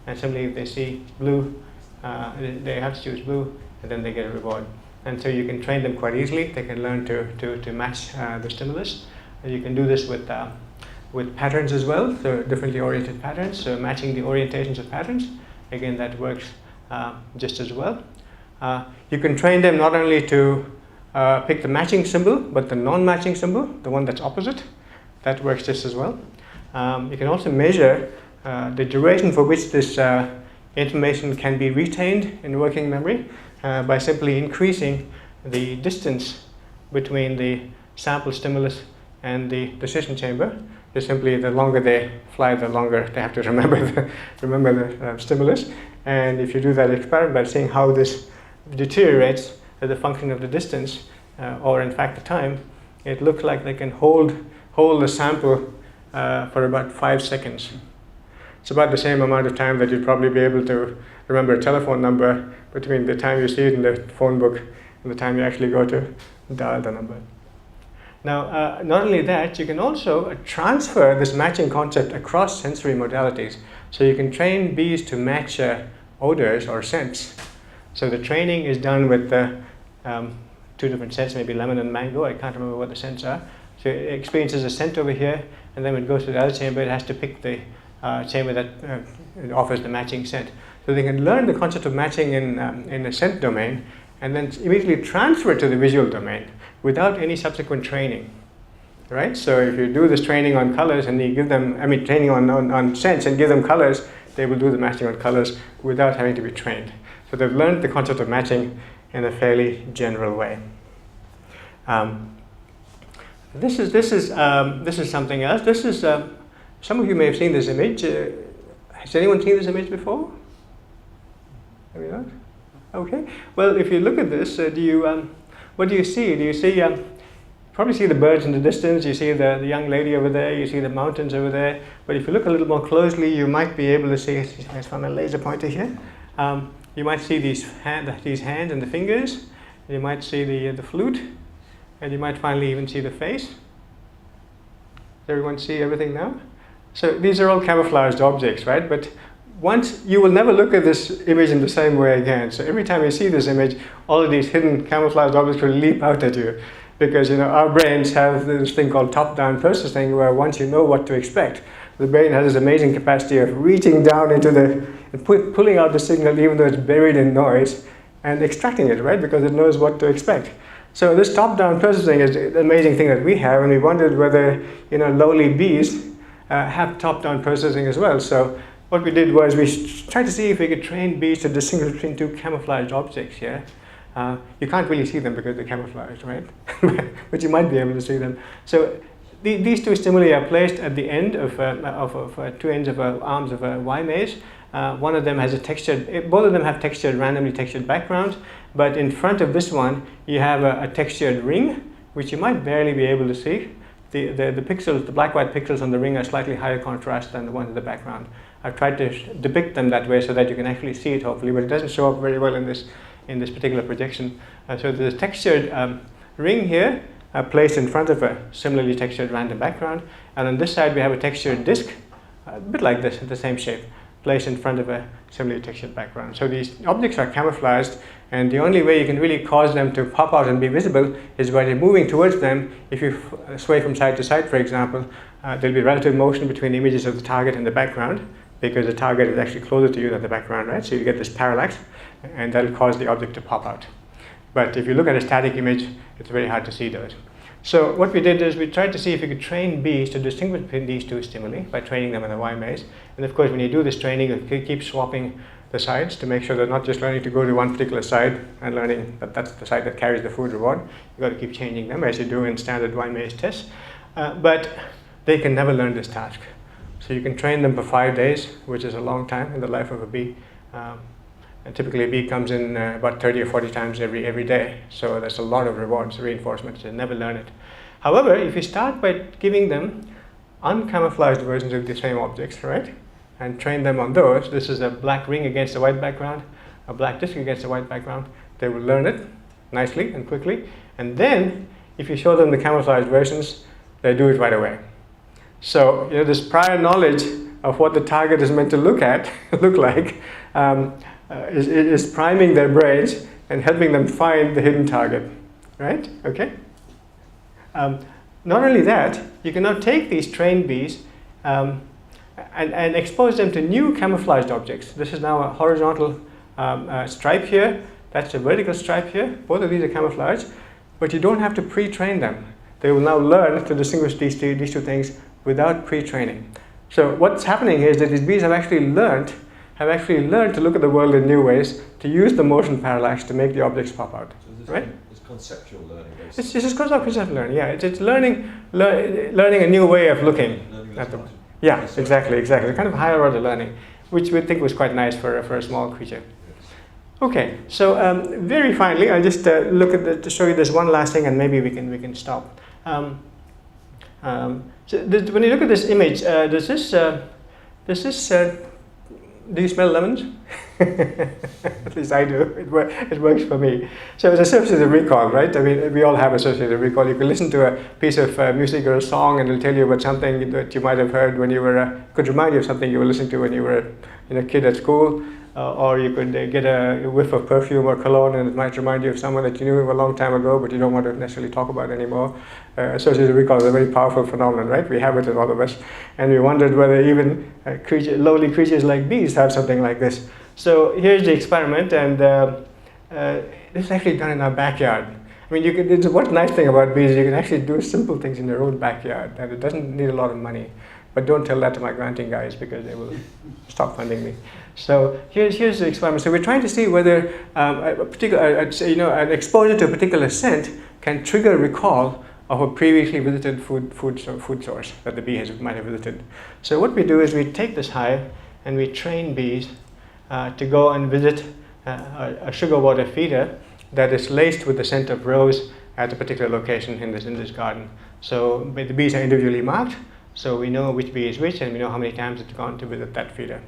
And similarly, if they see blue, they have to choose blue, and then they get a reward. And so you can train them quite easily. They can learn to match the stimulus. And you can do this with patterns as well, so differently oriented patterns. So matching the orientations of patterns, again, that works just as well. You can train them not only to pick the matching symbol, but the non-matching symbol, the one that's opposite. That works just as well. You can also measure the duration for which this information can be retained in working memory by simply increasing the distance between the sample stimulus and the decision chamber. Just simply, the longer they fly, the longer they have to remember the stimulus. And if you do that experiment by seeing how this deteriorates as a function of the distance, or in fact the time, it looks like they can hold the sample for about 5 seconds. It's about the same amount of time that you'd probably be able to remember a telephone number between the time you see it in the phone book and the time you actually go to dial the number. Now, not only that, you can also transfer this matching concept across sensory modalities. So you can train bees to match odors or scents. So the training is done with 2 different scents, maybe lemon and mango. I can't remember what the scents are. So it experiences a scent over here, and then when it goes to the other chamber, it has to pick the chamber that offers the matching scent. So they can learn the concept of matching in the scent domain, and then immediately transfer it to the visual domain without any subsequent training, right? So if you do this training on colors and you give them, training on scents and give them colors, they will do the matching on colors without having to be trained. So they've learned the concept of matching in a fairly general way. This is something else. This is some of you may have seen this image. Has anyone seen this image before? Have you not? Okay. Well, if you look at this, what do you see? Do you see? Probably see the birds in the distance. You see the young lady over there. You see the mountains over there. But if you look a little more closely, you might be able to see. I found a laser pointer here. You might see these hands and the fingers. You might see the flute, and you might finally even see the face. Does everyone see everything now? So these are all camouflaged objects, right? But once you will never look at this image in the same way again. So every time you see this image, all of these hidden camouflaged objects will leap out at you, because our brains have this thing called top-down processing, where once you know what to expect, the brain has this amazing capacity of reaching down into pulling out the signal, even though it's buried in noise, and extracting it, right? Because it knows what to expect. So this top-down processing is the amazing thing that we have, and we wondered whether lowly bees have top-down processing as well. So what we did was we tried to see if we could train bees to distinguish between 2 camouflaged objects here. You can't really see them because they're camouflaged, right? But you might be able to see them. So these 2 stimuli are placed at the end of 2 ends of arms of a Y maze. One of them has both of them have randomly textured backgrounds, but in front of this one, you have a textured ring, which you might barely be able to see. The pixels, the black-white pixels on the ring are slightly higher contrast than the ones in the background. I've tried to depict them that way so that you can actually see it, hopefully, but it doesn't show up very well in this particular projection. So there's a textured ring here placed in front of a similarly textured random background, and on this side we have a textured disc, a bit like this, the same shape. placed in front of a similarly textured background. So these objects are camouflaged, and the only way you can really cause them to pop out and be visible is by moving towards them. If you sway from side to side, for example, there'll be relative motion between the images of the target and the background, because the target is actually closer to you than the background, right? So you get this parallax, and that'll cause the object to pop out. But if you look at a static image, it's very hard to see those. So what we did is we tried to see if we could train bees to distinguish between these two stimuli by training them in the Y maze. And of course, when you do this training, you keep swapping the sides to make sure they're not just learning to go to one particular side and learning that that's the side that carries the food reward. You've got to keep changing them as you do in standard Y maze tests. But they can never learn this task. So you can train them for 5 days, which is a long time in the life of a bee. And typically a bee comes in about 30 or 40 times every day. So there's a lot of rewards, reinforcement, they never learn it. However, if you start by giving them uncamouflaged versions of the same objects, right? And train them on those. This is a black ring against a white background, a black disk against a white background. They will learn it nicely and quickly. And then, if you show them the camouflaged versions, they do it right away. So, this prior knowledge of what the target is meant to look like, is priming their brains and helping them find the hidden target, right? Okay. Not only that, you can now take these trained bees and expose them to new camouflaged objects. This is now a horizontal stripe here. That's a vertical stripe here. Both of these are camouflaged, but you don't have to pre-train them. They will now learn to distinguish these two things without pre-training. So what's happening is that these bees have actually learned to look at the world in new ways, to use the motion parallax to make the objects pop out. So this right? It's conceptual learning, basically. This is conceptual learning. Yeah, it's learning a new way of looking at the. Yeah, exactly. Kind of higher order learning, which we think was quite nice for a small creature. Okay, so very finally, I'll just to show you this one last thing, and maybe we can stop. So when you look at this image, do you smell lemons? At least I do. It works for me. So it's associative recall, right? I mean, we all have associative recall. You can listen to a piece of music or a song, and it'll tell you about something that you might have heard when you were. Could remind you of something you were listening to when you were a kid at school. Or you could get a whiff of perfume or cologne, and it might remind you of someone that you knew a long time ago, but you don't want to necessarily talk about anymore. Associative recall is a very powerful phenomenon, right? We have it in all of us, and we wondered whether even lowly creatures like bees have something like this. So here's the experiment, and this is actually done in our backyard. I mean, what's nice thing about bees is you can actually do simple things in your own backyard, and it doesn't need a lot of money. But don't tell that to my granting guys, because they will stop funding me. So here's the experiment. So we're trying to see whether an exposure to a particular scent can trigger recall of a previously visited food source that the bee might have visited. So what we do is we take this hive and we train bees to go and visit a sugar water feeder that is laced with the scent of rose at a particular location in this garden. So the bees are individually marked, so we know which bee is which, and we know how many times it's gone to visit that feeder.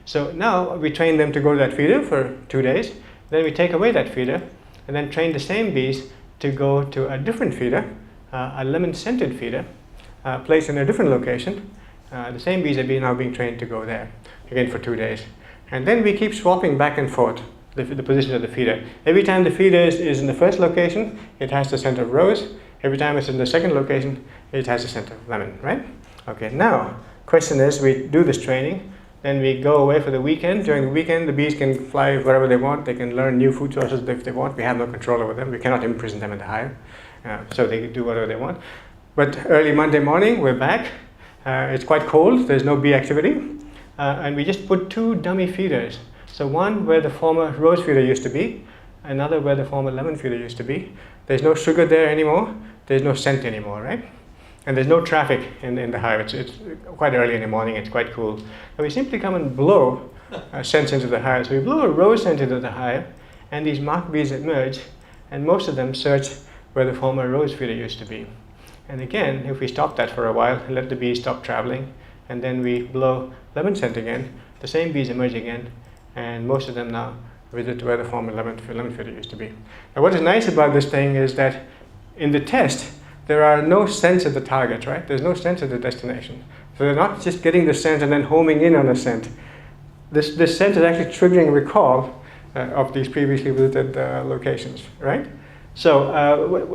So now we train them to go to that feeder for 2 days. Then we take away that feeder and then train the same bees to go to a different feeder, a lemon-scented feeder, placed in a different location. The same bees are now being trained to go there, again for 2 days. And then we keep swapping back and forth the position of the feeder. Every time the feeder is in the first location, it has the scent of rose. Every time it's in the second location, it has the scent of lemon, right? Okay, now, question is, we do this training, then we go away for the weekend. During the weekend, the bees can fly wherever they want. They can learn new food sources if they want. We have no control over them. We cannot imprison them in the hive. So they can do whatever they want. But early Monday morning, we're back. It's quite cold. There's no bee activity. And we just put 2 dummy feeders. So one where the former rose feeder used to be, another where the former lemon feeder used to be. There's no sugar there anymore. There's no scent anymore, right? And there's no traffic in the hive. It's quite early in the morning. It's quite cool. And we simply come and blow scents into the hive. So we blow a rose scent into the hive, and these marked bees emerge, and most of them search where the former rose feeder used to be. And again, if we stop that for a while and let the bees stop traveling, and then we blow lemon scent again, the same bees emerge again, and most of them now visit where the former lemon feeder used to be. Now, what is nice about this thing is that in the test, there are no scents at the target, right? There's no scents at the destination. So they're not just getting the scent and then homing in on a scent. this sense is actually triggering recall of these previously visited locations, right? So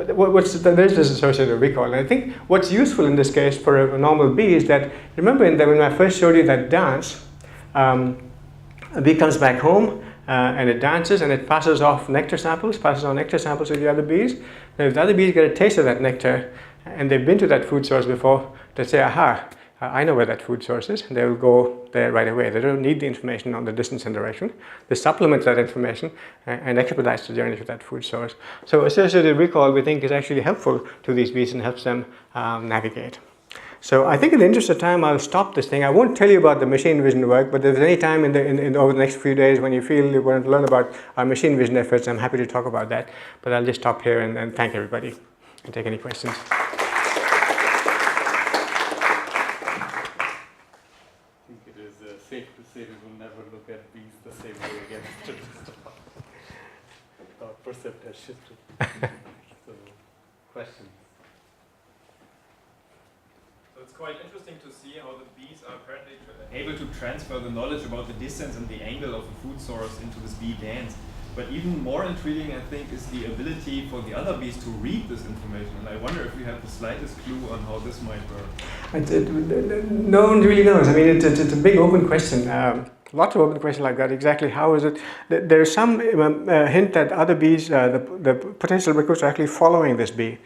there's this associated recall. And I think what's useful in this case for a normal bee is that, remember when I first showed you that dance, a bee comes back home and it dances and it passes on nectar samples to the other bees. Now if the other bees get a taste of that nectar and they've been to that food source before, they say, aha, I know where that food source is. They will go there right away. They don't need the information on the distance and direction. They supplement that information and expedite the journey to that food source. So associated recall, we think, is actually helpful to these bees and helps them navigate. So I think in the interest of time, I'll stop this thing. I won't tell you about the machine vision work, but if there's any time over the next few days when you feel you want to learn about our machine vision efforts, I'm happy to talk about that. But I'll just stop here and thank everybody and take any questions. Safe to say we will never look at bees the same way again. Our percept has shifted. So, questions? So it's quite interesting to see how the bees are apparently able to transfer the knowledge about the distance and the angle of the food source into this bee dance. But even more intriguing, I think, is the ability for the other bees to read this information. And I wonder if we have the slightest clue on how this might work. No one really knows. I mean, it's a big open question. Lots of open questions like that. Exactly how is it? There's some hint that other bees, the potential recruits, are actually following this bee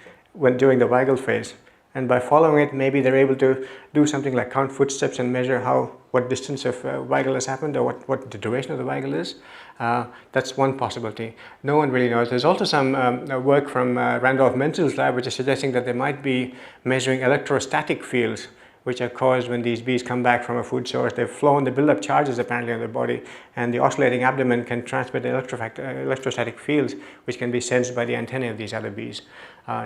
during the Weigel phase. And by following it, maybe they're able to do something like count footsteps and measure what distance of Weigel has happened or what the duration of the Weigel is. That's one possibility. No one really knows. There's also some work from Randolph Menzel's lab which is suggesting that they might be measuring electrostatic fields which are caused when these bees come back from a food source. They've flown, they build up charges apparently on their body, and the oscillating abdomen can transmit electrostatic fields which can be sensed by the antennae of these other bees.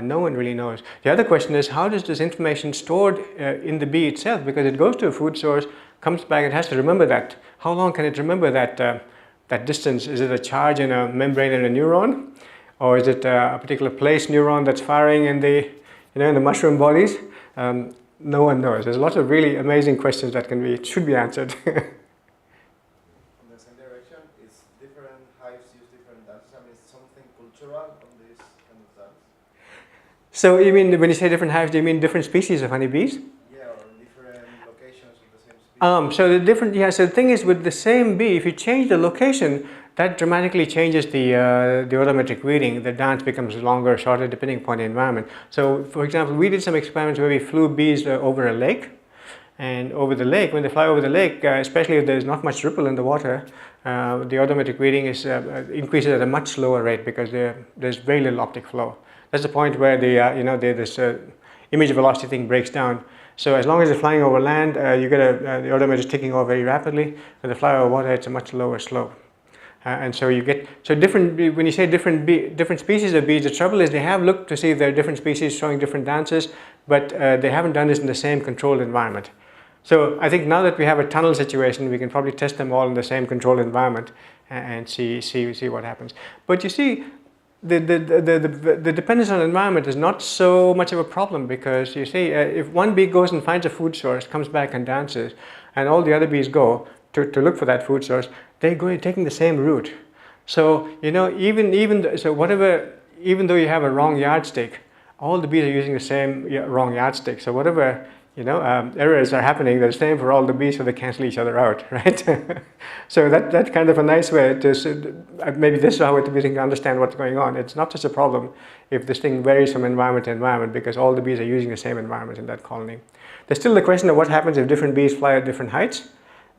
No one really knows. The other question is, how does this information stored in the bee itself? Because it goes to a food source, comes back, it has to remember that. How long can it remember that distance? Is it a charge in a membrane in a neuron? Or is it a particular place neuron that's firing in the mushroom bodies? No one knows. There's lots of really amazing questions that should be answered. In the same direction, is different hives use different dances? I mean, is something cultural on this kind of dance? So you mean, when you say different hives, do you mean different species of honeybees? Yeah, or different locations of the same species. So the thing is, with the same bee, if you change the location, that dramatically changes the odometric reading. The dance becomes longer or shorter depending upon the environment. So, for example, we did some experiments where we flew bees over a lake. And over the lake, when they fly over the lake, especially if there's not much ripple in the water, the odometric reading increases at a much slower rate because there's very little optic flow. That's the point where this image velocity thing breaks down. So as long as they're flying over land, you get the odometer is ticking over very rapidly. When they fly over water, it's a much lower slope. And so you get, when you say different species of bees, the trouble is they have looked to see if there are different species showing different dances, but they haven't done this in the same controlled environment. So I think now that we have a tunnel situation, we can probably test them all in the same controlled environment and see what happens. But you see, the dependence on environment is not so much of a problem because you see, if one bee goes and finds a food source, comes back and dances, and all the other bees go to look for that food source, they're taking the same route. So even though you have a wrong yardstick, all the bees are using the same wrong yardstick. So whatever errors are happening, they're the same for all the bees, so they cancel each other out, right? So that's kind of a nice way to maybe this is how we can understand what's going on. It's not such a problem if this thing varies from environment to environment because all the bees are using the same environment in that colony. There's still the question of what happens if different bees fly at different heights,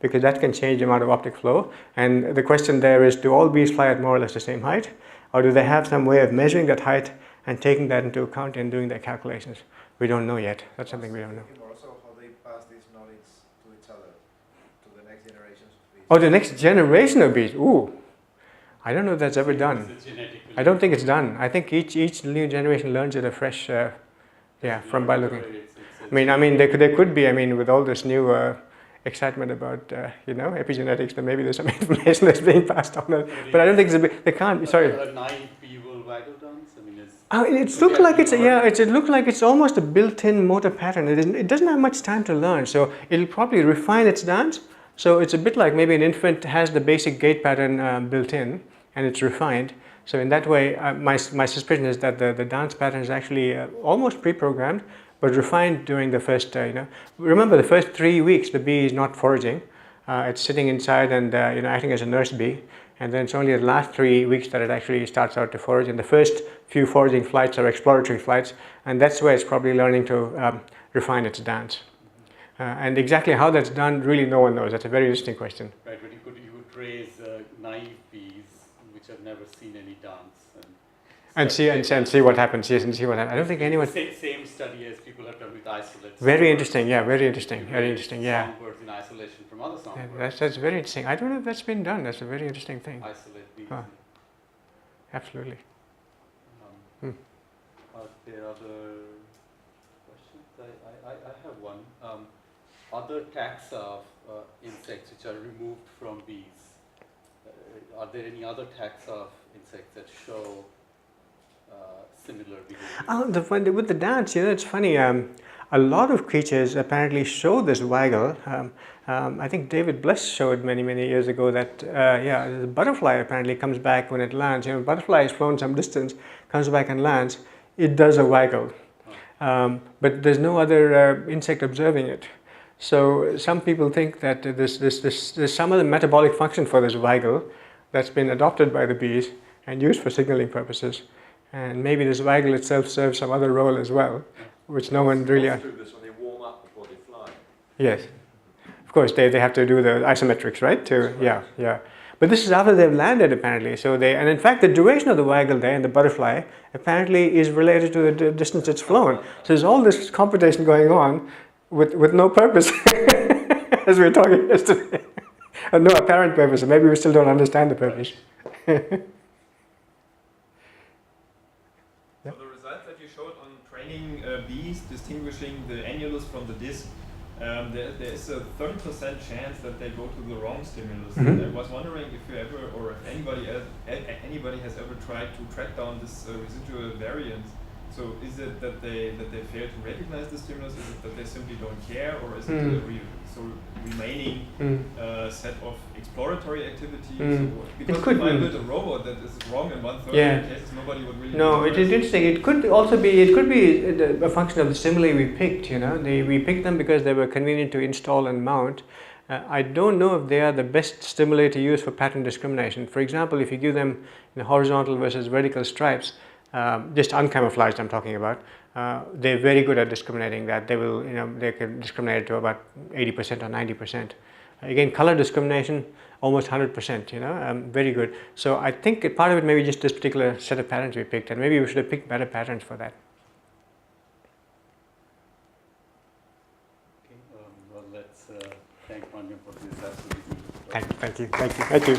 because that can change the amount of optic flow. And the question there is, do all bees fly at more or less the same height? Or do they have some way of measuring that height and taking that into account and doing their calculations? We don't know yet. That's something we don't know. Also, how they pass this knowledge to each other, to the next generations of bees. Oh, the next generation of bees. Ooh, I don't know if that's ever done. I don't think it's done. I think each new generation learns it afresh. From by looking. I mean, there could be. I mean, with all this new excitement about epigenetics, then maybe there's some information that's being passed on. But I don't think they can't. Sorry. A naive bee will waggle dance. It looks like it looks like it's almost a built-in motor pattern. It doesn't have much time to learn, so it'll probably refine its dance. So it's a bit like maybe an infant has the basic gait pattern built in, and it's refined. So in that way, my suspicion is that the dance pattern is actually almost pre-programmed, but refined during the first, remember the first 3 weeks the bee is not foraging. It's sitting inside and acting as a nurse bee. And then it's only the last 3 weeks that it actually starts out to forage. And the first few foraging flights are exploratory flights, and that's where it's probably learning to refine its dance. And exactly how that's done, really no one knows. That's a very interesting question. Right, but you could raise naive bees which have never seen any dance And see what happens. Yes, and see what happens. I don't think anyone. Same study as people have done with isolates. Very interesting. Yeah, very interesting. Very interesting. Yeah. Songbirds in isolation from other songbirds. Yeah, that's very interesting. I don't know if that's been done. That's a very interesting thing. Isolate bees. Absolutely. Are there other questions? I have one. Other taxa of insects which are removed from bees. Are there any other taxa of insects that show similar behavior? With the dance, it's funny. A lot of creatures apparently show this waggle. I think David Bless showed many years ago that the butterfly apparently comes back when it lands. Butterfly has flown some distance, comes back and lands. It does a waggle, but there's no other insect observing it. So some people think that there's some other metabolic function for this waggle that's been adopted by the bees and used for signaling purposes. And maybe this waggle itself serves some other role as well, which no one really... do this when they warm up before they fly. Yes. Of course, they have to do the isometrics, right? Yeah. But this is after they've landed, apparently. And in fact, the duration of the waggle there in the butterfly apparently is related to the distance it's flown. So there's all this computation going on with no purpose, as we were talking yesterday. And no apparent purpose. So maybe we still don't understand the purpose. So the results that you showed on training bees, distinguishing the annulus from the disc, there is a 30% chance that they go to the wrong stimulus. Mm-hmm. I was wondering if you ever, or if anybody has ever tried to track down this residual variance. So is it that they fail to recognize the stimulus? Is it that they simply don't care, or is it a remaining set of exploratory activities? Because if I build a robot that is wrong in 1/3 of the cases, nobody would really. No, it is interesting. It could also be. It could be a function of the stimuli we picked. We picked them because they were convenient to install and mount. I don't know if they are the best stimuli to use for pattern discrimination. For example, if you give them horizontal versus vertical stripes, just uncamouflaged, I'm talking about. They're very good at discriminating that. They will, they can discriminate to about 80% or 90%. Again, color discrimination, almost 100%. Very good. So I think part of it may be just this particular set of patterns we picked, and maybe we should have picked better patterns for that. Okay. Well, let's thank Mandyam for this absolutely. Thank you.